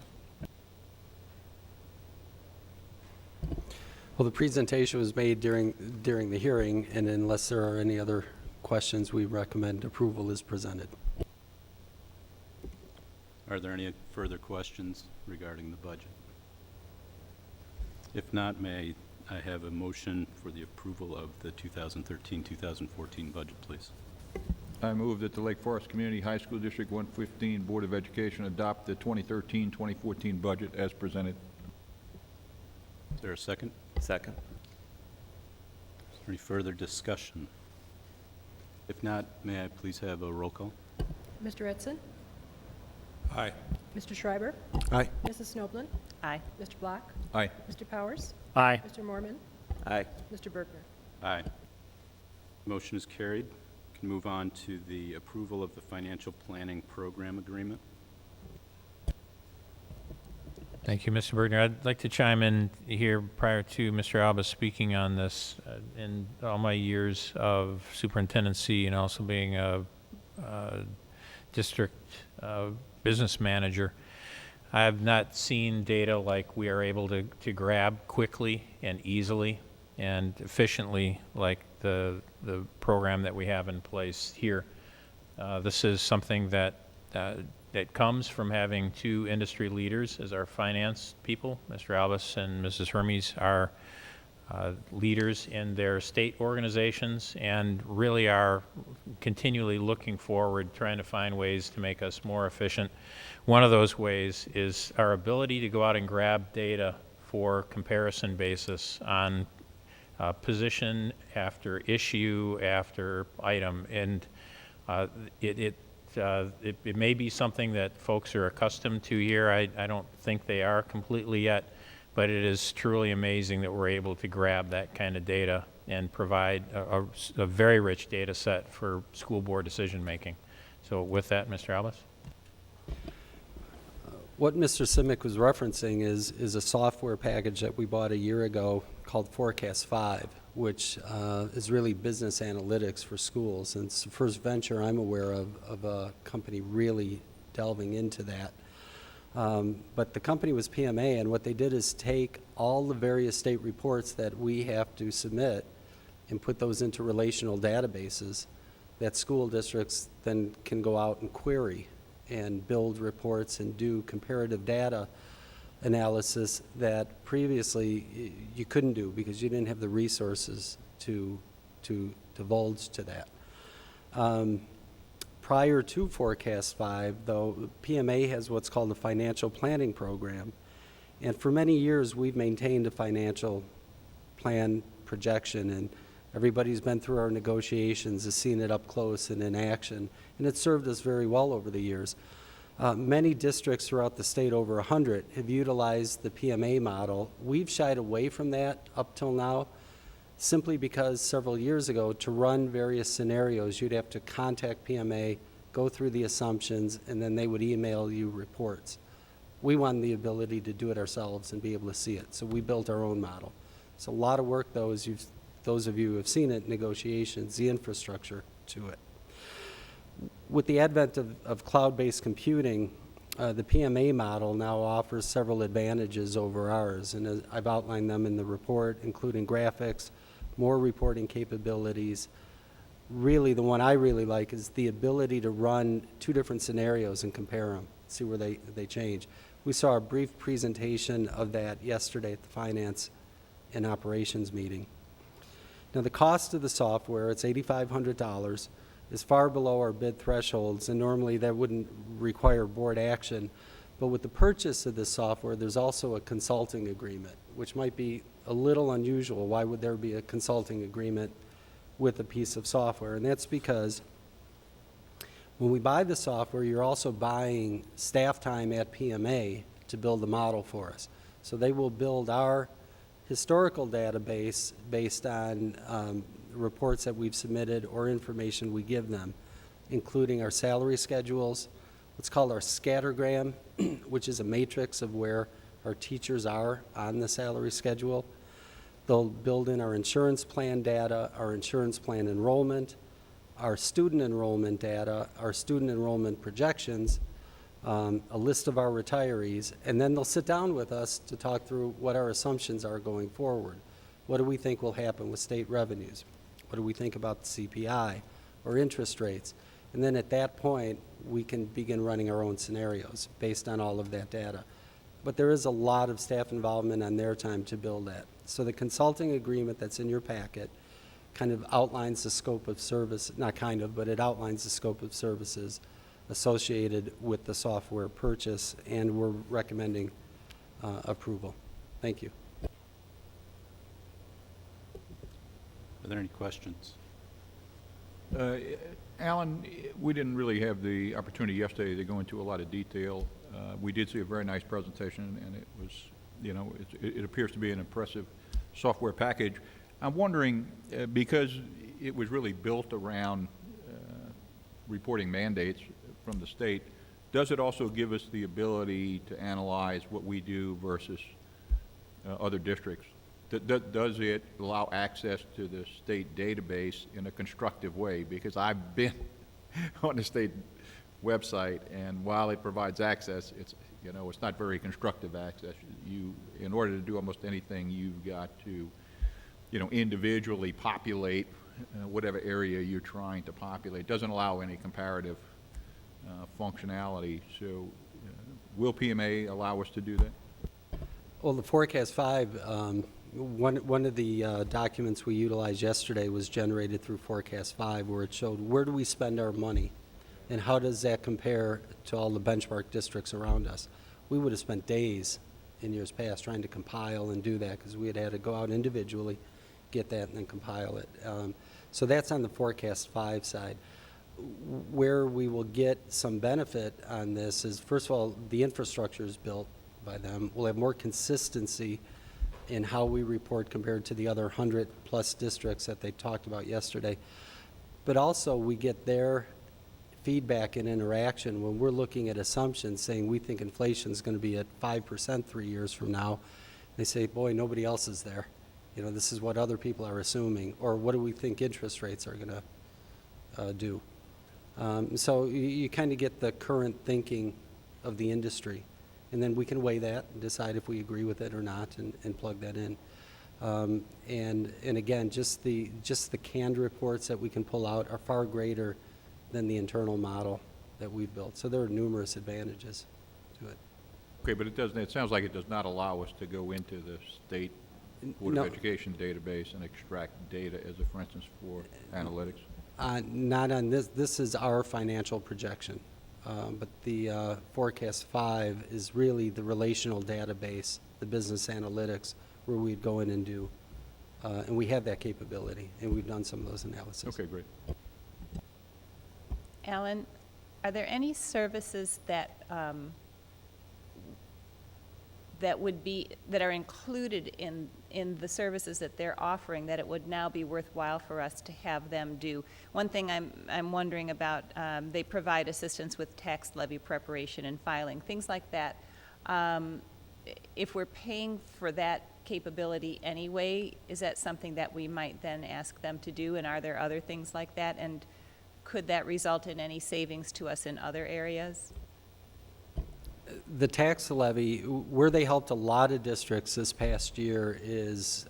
Well, the presentation was made during the hearing, and unless there are any other questions, we recommend approval as presented. Are there any further questions regarding the budget? If not, may I have a motion for the approval of the 2013-2014 budget, please? I move that the Lake Forest Community High School District 115 Board of Education adopt the 2013-2014 budget as presented. Is there a second? Second. Is there any further discussion? If not, may I please have a roll call? Mr. Edson? Aye. Mr. Schreiber? Aye. Mrs. Snoblin? Aye. Mr. Block? Aye. Mr. Powers? Aye. Mr. Moorman? Aye. Mr. Bergner? Aye. Motion is carried. Can move on to the approval of the financial planning program agreement. Thank you, Mr. Bergner. I'd like to chime in here prior to Mr. Alba speaking on this. In all my years of superintendency and also being a district business manager, I have not seen data like we are able to grab quickly and easily and efficiently like the program that we have in place here. This is something that comes from having two industry leaders as our finance people. Mr. Albus and Mrs. Hermes are leaders in their state organizations and really are continually looking forward, trying to find ways to make us more efficient. One of those ways is our ability to go out and grab data for comparison basis on position after issue after item. And it may be something that folks are accustomed to here. I don't think they are completely yet, but it is truly amazing that we're able to grab that kind of data and provide a very rich data set for school board decision making. So with that, Mr. Albus. What Mr. Simic was referencing is a software package that we bought a year ago called Forecast 5, which is really business analytics for schools. And it's the first venture I'm aware of a company really delving into that. But the company was PMA, and what they did is take all the various state reports that we have to submit and put those into relational databases that school districts then can go out and query and build reports and do comparative data analysis that previously you couldn't do because you didn't have the resources to divulge to that. Prior to Forecast 5, though, PMA has what's called a financial planning program. And for many years, we've maintained a financial plan projection, and everybody's been through our negotiations, has seen it up close and in action, and it's served us very well over the years. Many districts throughout the state, over 100, have utilized the PMA model. We've shied away from that up till now, simply because several years ago, to run various scenarios, you'd have to contact PMA, go through the assumptions, and then they would email you reports. We wanted the ability to do it ourselves and be able to see it, so we built our own model. It's a lot of work, though, as those of you who have seen it, negotiations, the infrastructure to it. With the advent of cloud-based computing, the PMA model now offers several advantages over ours, and I've outlined them in the report, including graphics, more reporting capabilities. Really, the one I really like is the ability to run two different scenarios and compare them, see where they change. We saw a brief presentation of that yesterday at the Finance and Operations meeting. Now, the cost of the software, it's $8,500, is far below our bid thresholds, and normally that wouldn't require board action. But with the purchase of this software, there's also a consulting agreement, which might be a little unusual. Why would there be a consulting agreement with a piece of software? And that's because when we buy the software, you're also buying staff time at PMA to build the model for us. So they will build our historical database based on reports that we've submitted or information we give them, including our salary schedules, what's called our scattergram, which is a matrix of where our teachers are on the salary schedule. They'll build in our insurance plan data, our insurance plan enrollment, our student enrollment data, our student enrollment projections, a list of our retirees, and then they'll sit down with us to talk through what our assumptions are going forward. What do we think will happen with state revenues? What do we think about the CPI or interest rates? And then at that point, we can begin running our own scenarios based on all of that data. But there is a lot of staff involvement on their time to build that. So the consulting agreement that's in your packet kind of outlines the scope of service, not kind of, but it outlines the scope of services associated with the software purchase, and we're recommending approval. Thank you. Are there any questions? Alan, we didn't really have the opportunity yesterday to go into a lot of detail. We did see a very nice presentation, and it was, you know, it appears to be an impressive software package. I'm wondering, because it was really built around reporting mandates from the state, does it also give us the ability to analyze what we do versus other districts? Does it allow access to the state database in a constructive way? Because I've been on the state website, and while it provides access, it's, you know, it's not very constructive access. You, in order to do almost anything, you've got to, you know, individually populate whatever area you're trying to populate. It doesn't allow any comparative functionality. So will PMA allow us to do that? Well, the Forecast 5, one of the documents we utilized yesterday was generated through Forecast 5, where it showed where do we spend our money and how does that compare to all the benchmark districts around us. We would have spent days in years past trying to compile and do that because we had to go out individually, get that, and then compile it. So that's on the Forecast 5 side. Where we will get some benefit on this is, first of all, the infrastructure is built by them. We'll have more consistency in how we report compared to the other 100-plus districts that they talked about yesterday. But also, we get their feedback and interaction when we're looking at assumptions, saying we think inflation is going to be at 5% 3 years from now. They say, boy, nobody else is there. You know, this is what other people are assuming. Or what do we think interest rates are going to do? So you kind of get the current thinking of the industry. And then we can weigh that and decide if we agree with it or not and plug that in. And again, just the canned reports that we can pull out are far greater than the internal model that we've built. So there are numerous advantages to it. Okay, but it sounds like it does not allow us to go into the state Board No. of Education database and extract data as a, for instance, for analytics. Not on this. This is our financial projection. But the Forecast 5 is really the relational database, the business analytics, where we'd go in and do. And we have that capability, and we've done some of those analyses. Okay, great. Alan, are there any services that that are included in the services that they're offering that it would now be worthwhile for us to have them do? One thing I'm wondering about, they provide assistance with tax levy preparation and filing, things like that. If we're paying for that capability anyway, is that something that we might then ask them to do? And are there other things like that? And could that result in any savings to us in other areas? The tax levy, where they helped a lot of districts this past year is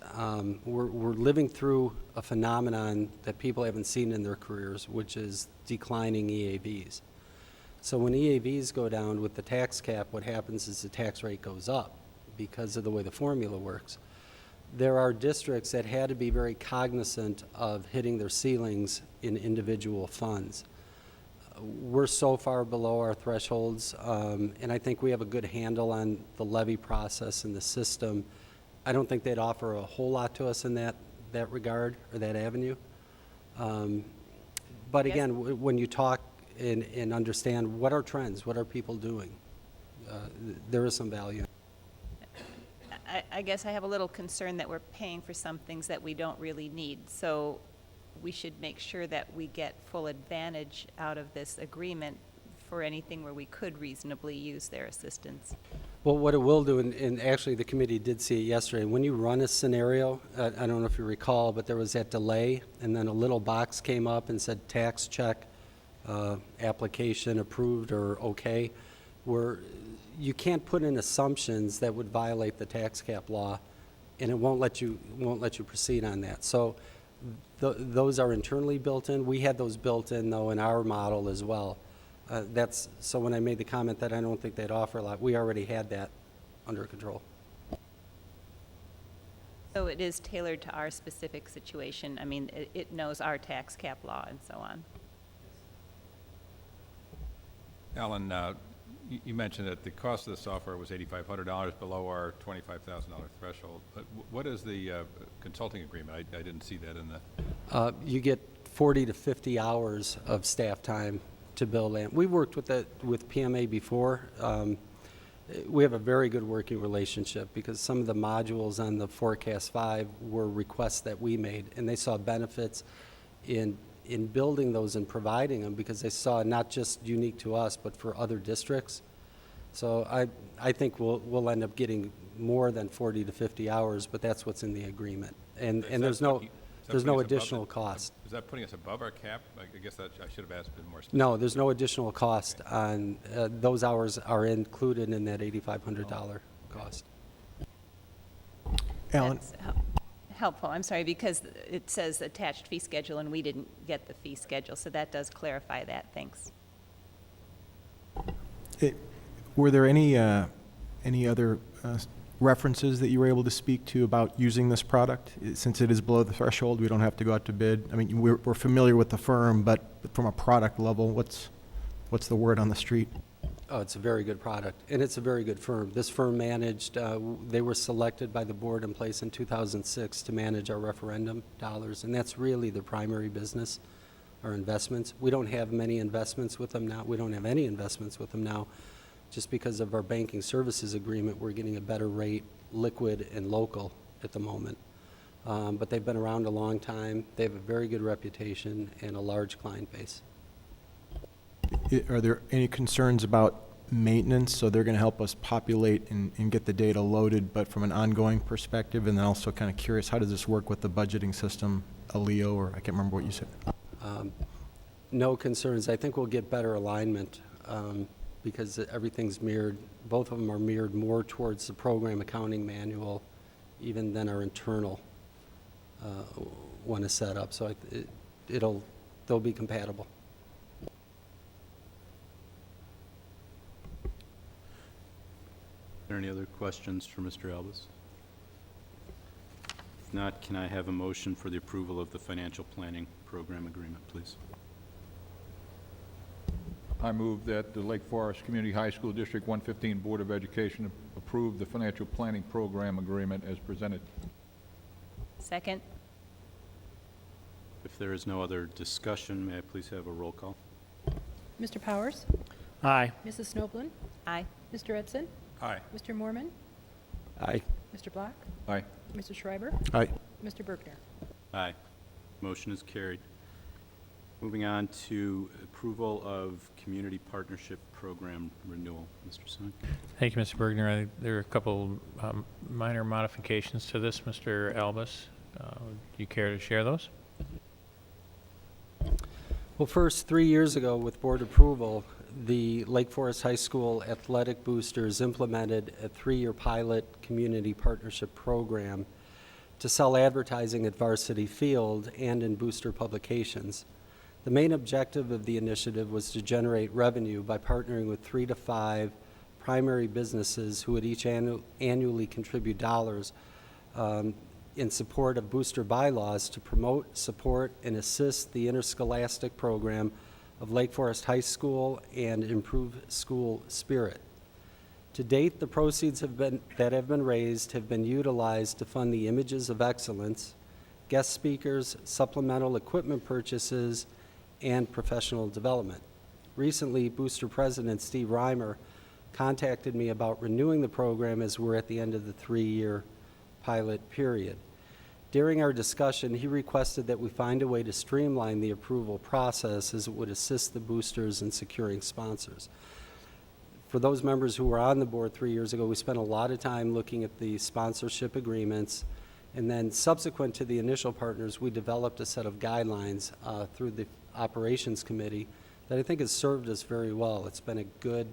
we're living through a phenomenon that people haven't seen in their careers, which is declining EAVs. So when EAVs go down with the tax cap, what happens is the tax rate goes up because of the way the formula works. there are districts that had to be very cognizant of hitting their ceilings in individual funds. We're so far below our thresholds, and I think we have a good handle on the levy process and the system. I don't think they'd offer a whole lot to us in that regard or that avenue. But Yes. again, when you talk and understand what are trends, what are people doing, there is some value. I guess I have a little concern that we're paying for some things that we don't really need. So we should make sure that we get full advantage out of this agreement for anything where we could reasonably use their assistance. Well, what it will do, and actually the committee did see it yesterday, when you run a scenario, I don't know if you recall, but there was that delay, and then a little box came up and said tax check, application approved or okay, where you can't put in assumptions that would violate the tax cap law, and it won't let you proceed on that. So those are internally built in. We had those built in, though, in our model as well. So when I made the comment that I don't think they'd offer a lot, we already had that under control. So it is tailored to our specific situation. I mean, it knows our tax cap law and so on. Alan, you mentioned that the cost of the software was $8,500 below our $25,000 threshold. But what is the consulting agreement? I didn't see that in the... You get 40 to 50 hours of staff time to build LAM. We worked with PMA before. We have a very good working relationship because some of the modules on the Forecast 5 were requests that we made, and they saw benefits in building those and providing them because they saw not just unique to us, but for other districts. So I think we'll end up getting more than 40 to 50 hours, but that's what's in the agreement. And there's no additional cost. Is that putting us above our cap? I guess that I should have asked a bit more specific. No, there's no additional cost on, those hours are included in that $8,500 cost. Alan? That's helpful, I'm sorry, because it says attached fee schedule and we didn't get the fee schedule, so that does clarify that, thanks. Were there any other references that you were able to speak to about using this product? Since it is below the threshold, we don't have to go out to bid. I mean, we're familiar with the firm, but from a product level, what's the word on the street? Oh, it's a very good product, and it's a very good firm. This firm managed, they were selected by the board in place in 2006 to manage our referendum dollars, and that's really the primary business, our investments. We don't have many investments with them now. We don't have any investments with them now. Just because of our banking services agreement, we're getting a better rate, liquid and local at the moment. But they've been around a long time. They have a very good reputation and a large client base. Are there any concerns about maintenance? So they're going to help us populate and get the data loaded, but from an ongoing perspective, and then also kind of curious, how does this work with the budgeting system, ALEO, or I can't remember what you said? No concerns. I think we'll get better alignment because everything's mirrored. Both of them are mirrored more towards the program accounting manual even than our internal one is set up. So they'll be compatible. Are there any other questions for Mr. Albus? If not, can I have a motion for the approval of the financial planning program agreement, please? I move that the Lake Forest Community High School District 115 Board of Education approve the financial planning program agreement as presented. Second? If there is no other discussion, may I please have a roll call? Mr. Powers? Aye. Mrs. Snoblin? Aye. Mr. Edson? Aye. Mr. Moorman? Aye. Mr. Black? Aye. Mr. Schreiber? Aye. Mr. Bergner? Aye. Motion is carried. Moving on to approval of community partnership program renewal. Mr. Sonic. Thank you, Mr. Bergner. There are a couple minor modifications to this, Mr. Albus. Do you care to share those? Well, first, 3 years ago, with board approval, the Lake Forest High School Athletic Boosters implemented a 3-year pilot community partnership program to sell advertising at Varsity Field and in booster publications. The main objective of the initiative was to generate revenue by partnering with 3 to 5 primary businesses who would each annually contribute dollars in support of booster bylaws to promote, support, and assist the interscholastic program of Lake Forest High School and improve school spirit. To date, the proceeds that have been raised have been utilized to fund the Images of Excellence, guest speakers, supplemental equipment purchases, and professional development. Recently, Booster President Steve Reimer contacted me about renewing the program as we're at the end of the 3-year pilot period. During our discussion, he requested that we find a way to streamline the approval process as it would assist the boosters in securing sponsors. For those members who were on the board 3 years ago, we spent a lot of time looking at the sponsorship agreements, and then subsequent to the initial partners, we developed a set of guidelines through the operations committee that I think has served us very well. It's been a good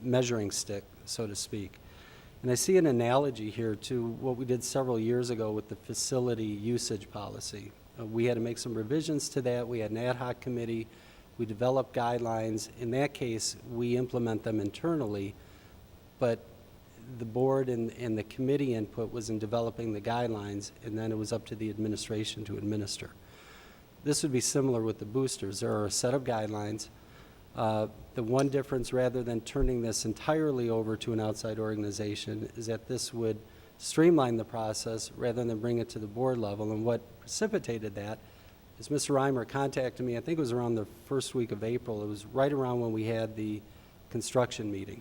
measuring stick, so to speak. And I see an analogy here to what we did several years ago with the facility usage policy. We had to make some revisions to that. We had an ad hoc committee. We developed guidelines. In that case, we implement them internally, but the board and the committee input was in developing the guidelines, and then it was up to the administration to administer. This would be similar with the boosters. There are a set of guidelines. The one difference, rather than turning this entirely over to an outside organization, is that this would streamline the process rather than bring it to the board level. And what precipitated that is Mr. Reimer contacted me, I think it was around the first week of April. It was right around when we had the construction meeting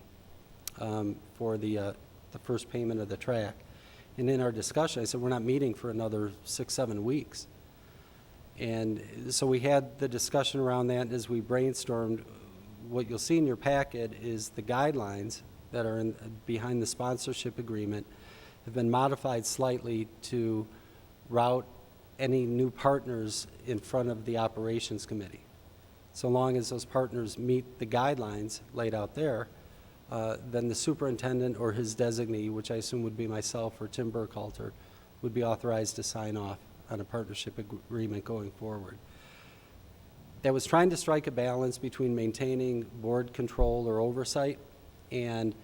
for the first payment of the track. And in our discussion, I said, we're not meeting for another 6-7 weeks. And so we had the discussion around that, and as we brainstormed, what you'll see in your packet is the guidelines that are behind the sponsorship agreement have been modified slightly to route any new partners in front of the operations committee. So long as those partners meet the guidelines laid out there, then the superintendent or his designee, which I assume would be myself or Tim Burkhalter, would be authorized to sign off on a partnership agreement going forward. That was trying to strike a balance between maintaining board control or oversight and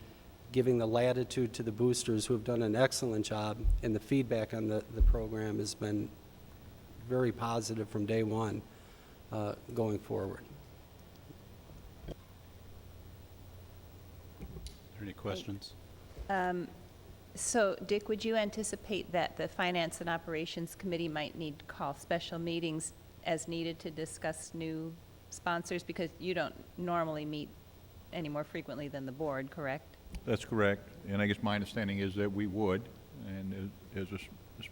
giving the latitude to the boosters, who have done an excellent job, and the feedback on the program has been very positive from day one going forward. Are there any questions? So, Dick, would you anticipate that the Finance and Operations Committee might need to call special meetings as needed to discuss new sponsors? Because you don't normally meet any more frequently than the board, correct? That's correct. And I guess my understanding is that we would, and as a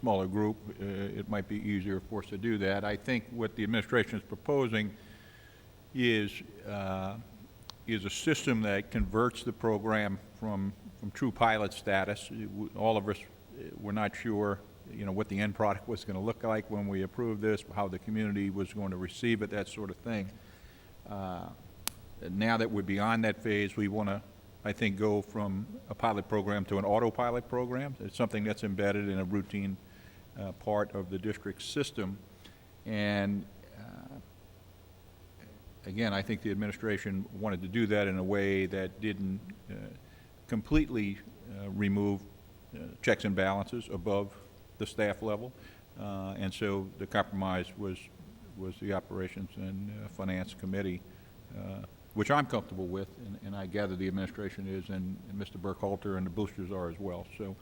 smaller group, it might be easier for us to do that. I think what the administration is proposing is a system that converts the program from true pilot status. All of us were not sure, what the end product was going to look like when we approved this, how the community was going to receive it, that sort of thing. Now that we're beyond that phase, we want to, I think, go from a pilot program to an autopilot program. It's something that's embedded in a routine part of the district system. And again, I think the administration wanted to do that in a way that didn't completely remove checks and balances above the staff level. And so the compromise was the Operations and Finance Committee, which I'm comfortable with, and I gather the administration is, and Mr. Burkhalter and the boosters are as well. So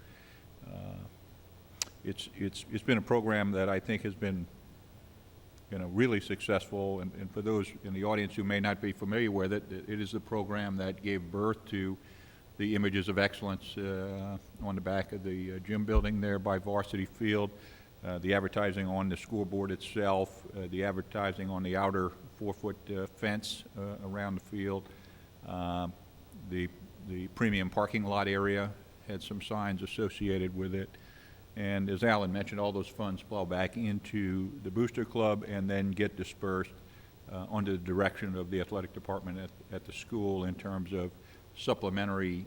it's been a program that I think has been really successul, and for those in the audience who may not be familiar with it, it is the program that gave birth to the Images of Excellence on the back of the gym building there by Varsity Field, the advertising on the scoreboard itself, the advertising on the outer 4-foot fence around the field. The premium parking lot area had some signs associated with it. And as Alan mentioned, all those funds plow back into the Booster Club and then get dispersed under the direction of the athletic department at the school in terms of supplementary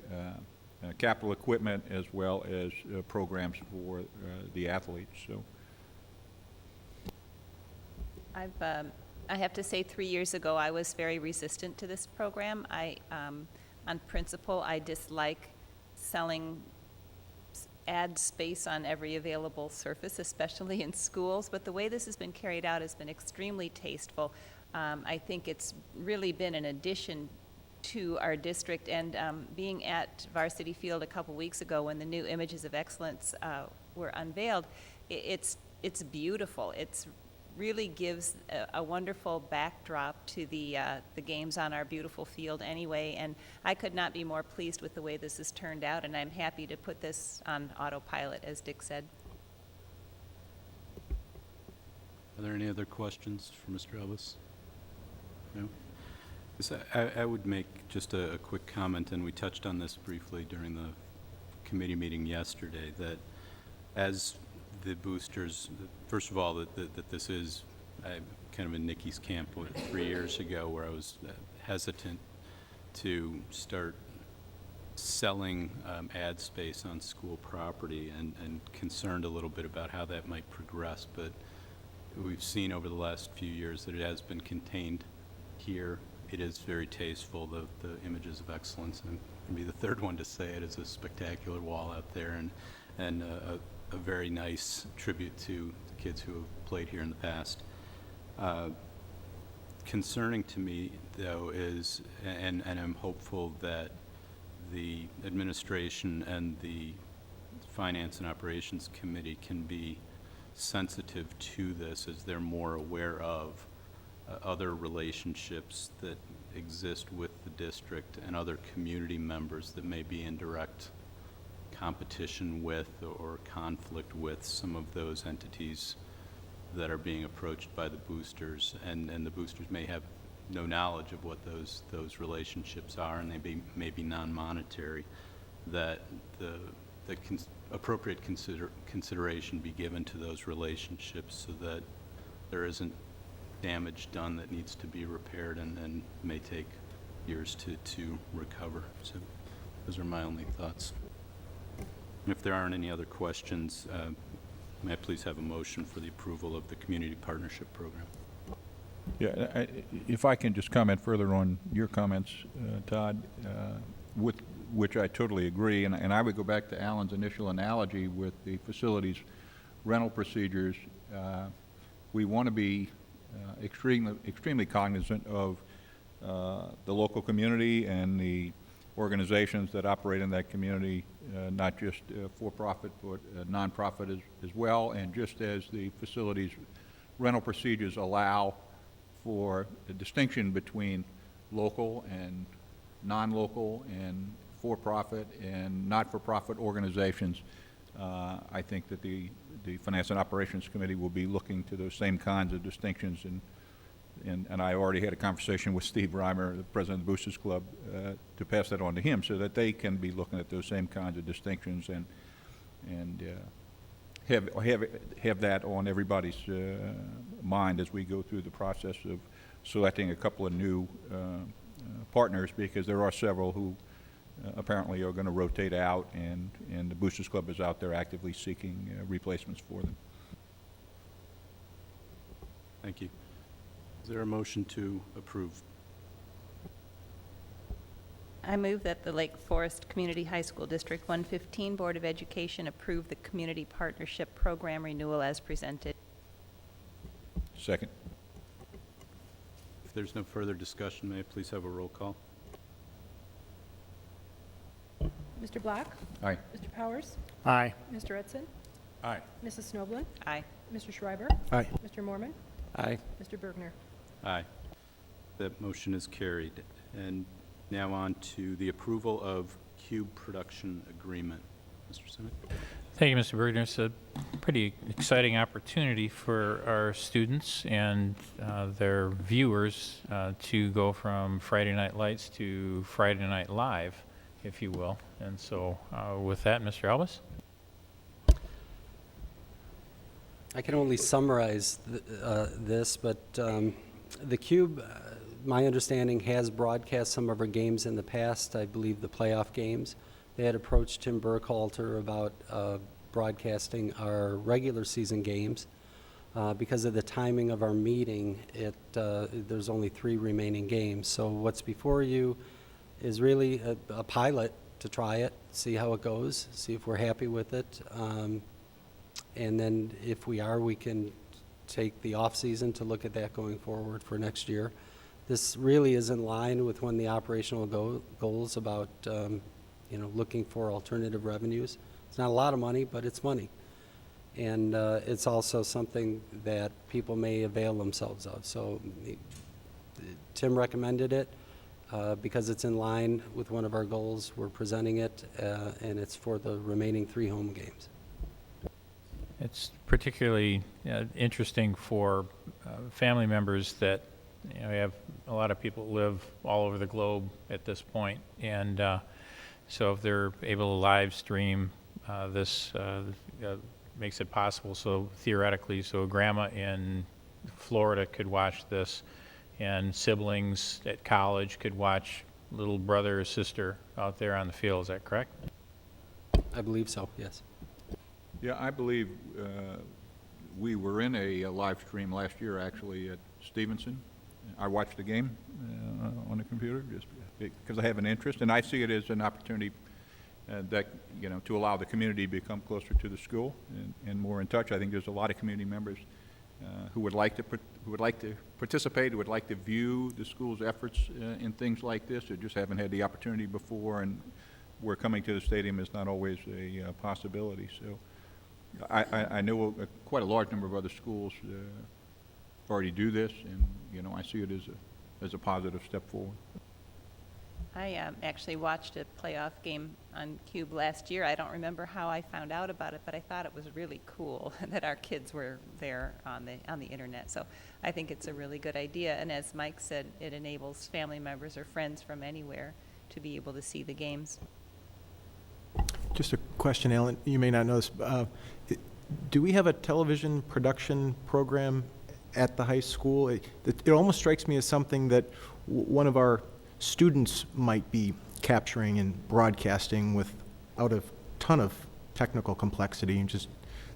capital equipment as well as programs for the athletes. So, I have to say, 3 years ago, I was very resistant to this program. On principle, I dislike selling add space on every available surface, especially in schools. But the way this has been carried out has been extremely tasteful. I think it's really been an addition to our district, and being at Varsity Field a couple weeks ago when the new Images of Excellence were unveiled, it's beautiful. It's really gives a wonderful backdrop to the games on our beautiful field anyway, and I could not be more pleased with the way this has turned out, and I'm happy to put this on autopilot, as Dick said. Are there any other questions for Mr. Elvis? No? Yes, I would make just a quick comment, and we touched on this briefly during the committee meeting yesterday, that as the boosters, first of all, that this is kind of in Nicki's camp 3 years ago, where I was hesitant to start selling ad space on school property, and concerned a little bit about how that might progress. But we've seen over the last few years that it has been contained here. It is very tasteful, the Images of Excellence, and I'll be the third one to say it. Is a spectacular wall out there, and a very nice tribute to the kids who have played here in the past. Concerning to me, though, is, and I'm hopeful that the administration and the Finance and Operations Committee can be sensitive to this as they're more aware of other relationships that exist with the district and other community members that may be in direct competition with or conflict with some of those entities that are being approached by the boosters, and the boosters may have no knowledge of what those relationships are, and they may be non-monetary, that the appropriate consideration be given to those relationships so that there isn't damage done that needs to be repaired and may take years to recover. So those are my only thoughts. And if there aren't any other questions, may I please have a motion for the approval of the Community Partnership Program? Yeah, if I can just comment further on your comments, Todd, with which I totally agree, and I would go back to Alan's initial analogy with the facilities rental procedures. We want to be extremely cognizant of the local community and the organizations that operate in that community, not just for-profit, but non-profit as well. And just as the facilities rental procedures allow for a distinction between local and non-local and for-profit and not-for-profit organizations, I think that the Finance and Operations Committee will be looking to those same kinds of distinctions, and I already had a conversation with Steve Reimer, the president of the Boosters Club, to pass that on to him so that they can be looking at those same kinds of distinctions and have that on everybody's mind as we go through the process of selecting a couple of new partners, because there are several who apparently are going to rotate out, and the Boosters Club is out there actively seeking replacements for them. Thank you. Is there a motion to approve? I move that the Lake Forest Community High School District 115 Board of Education approve the Community Partnership Program renewal as presented. Second. If there's no further discussion, may I please have a roll call? Mr. Black? Aye. Mr. Powers? Aye. Mr. Edson? Aye. Mrs. Snoblin? Aye. Mr. Schreiber? Aye. Mr. Moorman? Aye. Mr. Bergner? Aye. That motion is carried. And now on to the approval of Cube Production Agreement. Mr. Simic? Thank you, Mr. Bergner. It's a pretty exciting opportunity for our students and their viewers to go from Friday Night Lights to Friday Night Live, if you will. And so with that, Mr. Albus? I can only summarize this, but the Cube, my understanding, has broadcast some of our games in the past. I believe the playoff games. They had approached Tim Burkhalter about broadcasting our regular season games. Because of the timing of our meeting, there's only 3 remaining games. So what's before you is really a pilot to try it, see how it goes, see if we're happy with it. And then if we are, we can take the off-season to look at that going forward for next year. This really is in line with one of the operational goals about, looking for alternative revenues. It's not a lot of money, but it's money. And it's also something that people may avail themselves of. So Tim recommended it because it's in line with one of our goals. We're presenting it, and it's for the remaining 3 home games. It's particularly interesting for family members that, we have a lot of people live all over the globe at this point, and so if they're able to live stream this, makes it possible. So theoretically, so grandma in Florida could watch this, and siblings at college could watch little brother or sister out there on the field. Is that correct? I believe so, yes. Yeah, I believe we were in a live stream last year, actually, at Stevenson. I watched the game on the computer just because I have an interest, and I see it as an opportunity that, to allow the community to become closer to the school and more in touch. I think there's a lot of community members who would like to participate, who would like to view the school's efforts in things like this, who just haven't had the opportunity before, and where coming to the stadium is not always a possibility. So I know quite a large number of other schools already do this, and I see it as a positive step forward. I actually watched a playoff game on Cube last year. I don't remember how I found out about it, but I thought it was really cool that our kids were there on the internet. So I think it's a really good idea. And as Mike said, it enables family members or friends from anywhere to be able to see the games. Just a question, Alan, you may not know this. Do we have a television production program at the high school? It almost strikes me as something that one of our students might be capturing and broadcasting without a ton of technical complexity, and just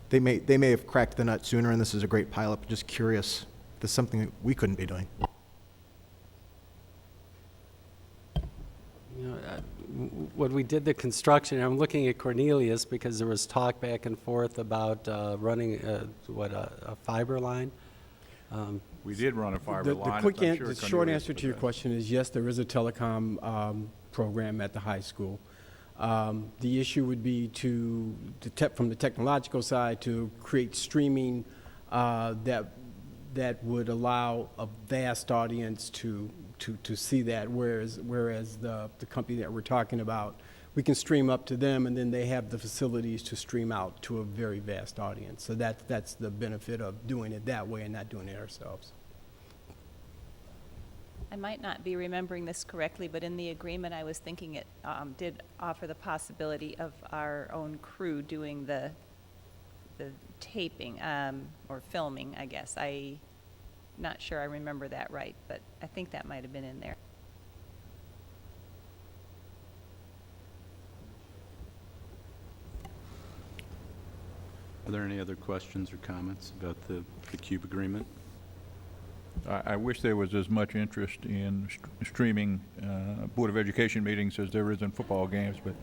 they may have cracked the nut sooner, and this is a great pilot. But just curious, if there's something that we couldn't be doing. When we did the construction, I'm looking at Cornelius because there was talk back and forth about running a fiber line. We did run a fiber line. The short answer to your question is yes, there is a telecom program at the high school. The issue would be from the technological side to create streaming that would allow a vast audience to see that, whereas the company that we're talking about, we can stream up to them, and then they have the facilities to stream out to a very vast audience. So that's the benefit of doing it that way and not doing it ourselves. I might not be remembering this correctly, but in the agreement, I was thinking it did offer the possibility of our own crew doing the taping or filming, I guess. I'm not sure I remember that right, but I think that might have been in there. Are there any other questions or comments about the CUBE agreement? I wish there was as much interest in streaming Board of Education meetings as there is in football games, but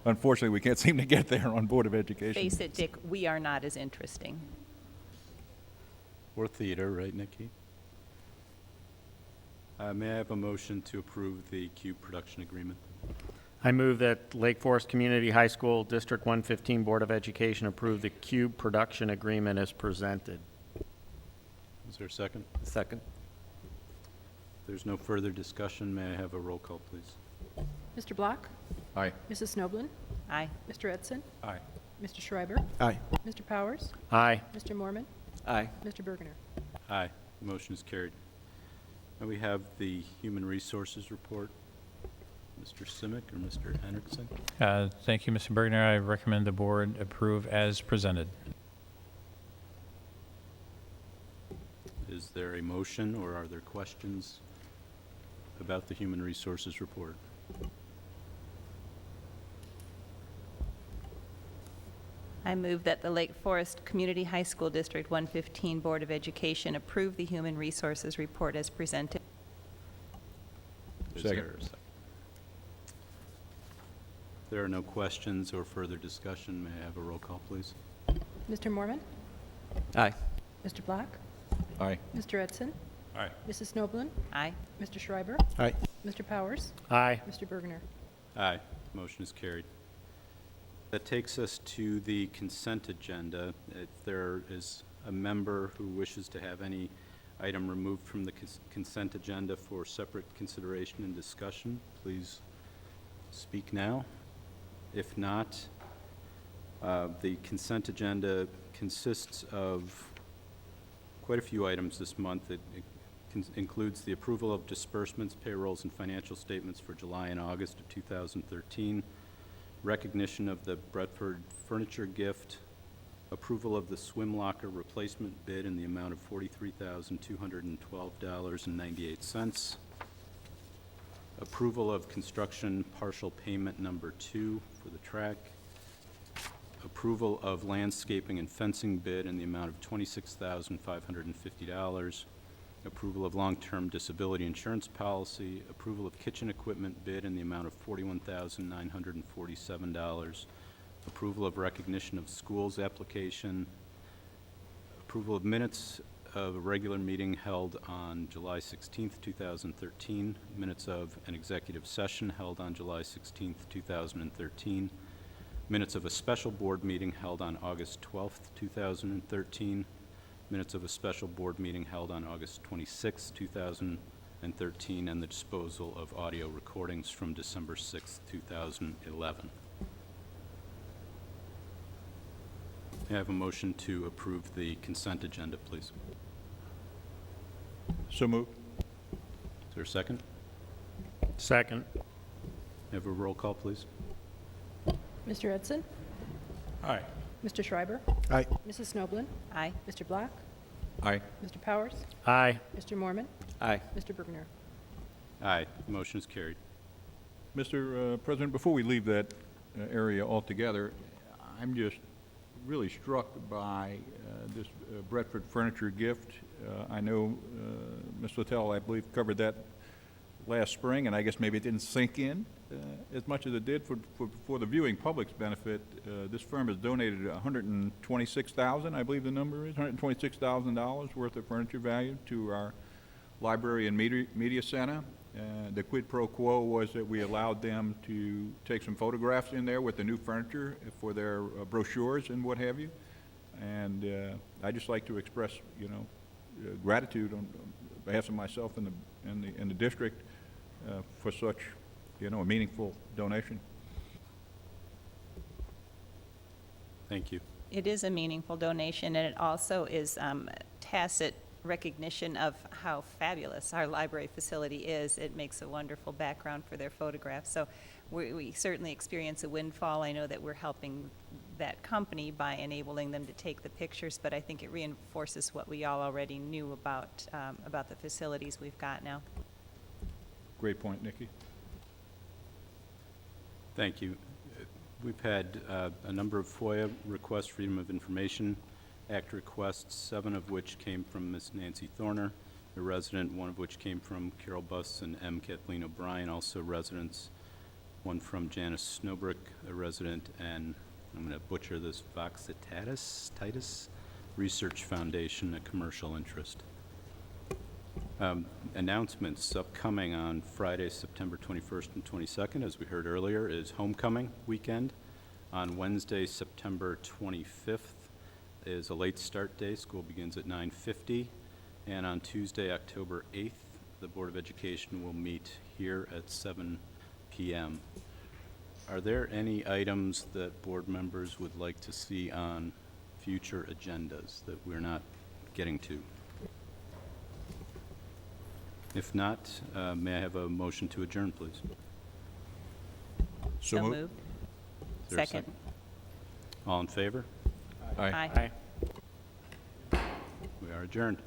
unfortunately we can't seem to get there on Board of Education. Face it, Dick, we are not as interesting. Or theater, right, Nicki? May I have a motion to approve the CUBE production agreement? I move that Lake Forest Community High School District 115 Board of Education approve the CUBE production agreement as presented. Is there a second? Second. If there's no further discussion, may I have a roll call, please? Mr. Block? Aye. Mrs. Snoblin? Aye. Mr. Edson? Aye. Mr. Schreiber? Aye. Mr. Powers? Aye. Mr. Moorman? Aye. Mr. Bergener? Aye. The motion is carried. And we have the Human Resources Report. Mr. Simic or Mr. Henriksen? Thank you, Mr. Bergner. I recommend the board approve as presented. Is there a motion or are there questions about the Human Resources Report? I move that the Lake Forest Community High School District 115 Board of Education approve the Human Resources Report as presented. Is Second. there a second? If there are no questions or further discussion, may I have a roll call, please? Mr. Moorman? Aye. Mr. Black? Aye. Mr. Edson? Aye. Mrs. Snoblin? Aye. Mr. Schreiber? Aye. Mr. Powers? Aye. Mr. Bergner? Aye. Motion is carried. That takes us to the consent agenda. If there is a member who wishes to have any item removed from the consent agenda for separate consideration and discussion, please speak now. If not, the consent agenda consists of quite a few items this month. It includes the approval of disbursements, payrolls, and financial statements for July and August of 2013, recognition of the Bradford furniture gift, approval of the swim locker replacement bid in the amount of $43,212.98, approval of construction partial payment number 2 for the track, approval of landscaping and fencing bid in the amount of $26,550, approval of long-term disability insurance policy, approval of kitchen equipment bid in the amount of $41,947, approval of recognition of schools application, approval of minutes of a regular meeting held on July 16th, 2013, minutes of an executive session held on July 16th, 2013, minutes of a special board meeting held on August 12th, 2013, minutes of a special board meeting held on August 26th, 2013, and the disposal of audio recordings from December 6th, 2011. May I have a motion to approve the consent agenda, please? So moved. Is there a second? Second. May I have a roll call, please? Mr. Edson? Aye. Mr. Schreiber? Aye. Mrs. Snoblin? Aye. Mr. Black? Aye. Mr. Powers? Aye. Mr. Moorman? Aye. Mr. Bergner? Aye. Motion is carried. Mr. President, before we leave that area altogether, I'm just really struck by this Bradford furniture gift. I know Ms. Littell, I believe, covered that last spring, and I guess maybe it didn't sink in as much as it did for the viewing public's benefit. This firm has donated $126,000, I believe the number is, $126,000 worth of furniture value to our library and media center. The quid pro quo was that we allowed them to take some photographs in there with the new furniture for their brochures and what have you. And I'd just like to express, gratitude on behalf of myself and the district for such, a meaningful donation. Thank you. It is a meaningful donation, and it also is tacit recognition of how fabulous our library facility is. It makes a wonderful background for their photographs. So we certainly experience a windfall. I know that we're helping that company by enabling them to take the pictures, but I think it reinforces what we all already knew about the facilities we've got now. Great point, Nicki. Thank you. We've had a number of FOIA requests, Freedom of Information Act requests, 7 of which came from Ms. Nancy Thorner, a resident, 1 of which came from Carol Buss and M. Kathleen O'Brien, also residents, 1 from Janice Snobrick, a resident, and I'm going to butcher this, Titus Research Foundation, a commercial interest. Announcements upcoming on Friday, September 21st and 22nd, as we heard earlier, is homecoming weekend. On Wednesday, September 25th, is a late start day. School begins at 9:50. And on Tuesday, October 8th, the Board of Education will meet here at 7 p.m. Are there any items that board members would like to see on future agendas that we're not getting to? If not, may I have a motion to adjourn, please? So moved. Is there a Second. All in favor? Aye. Aye. We are adjourned.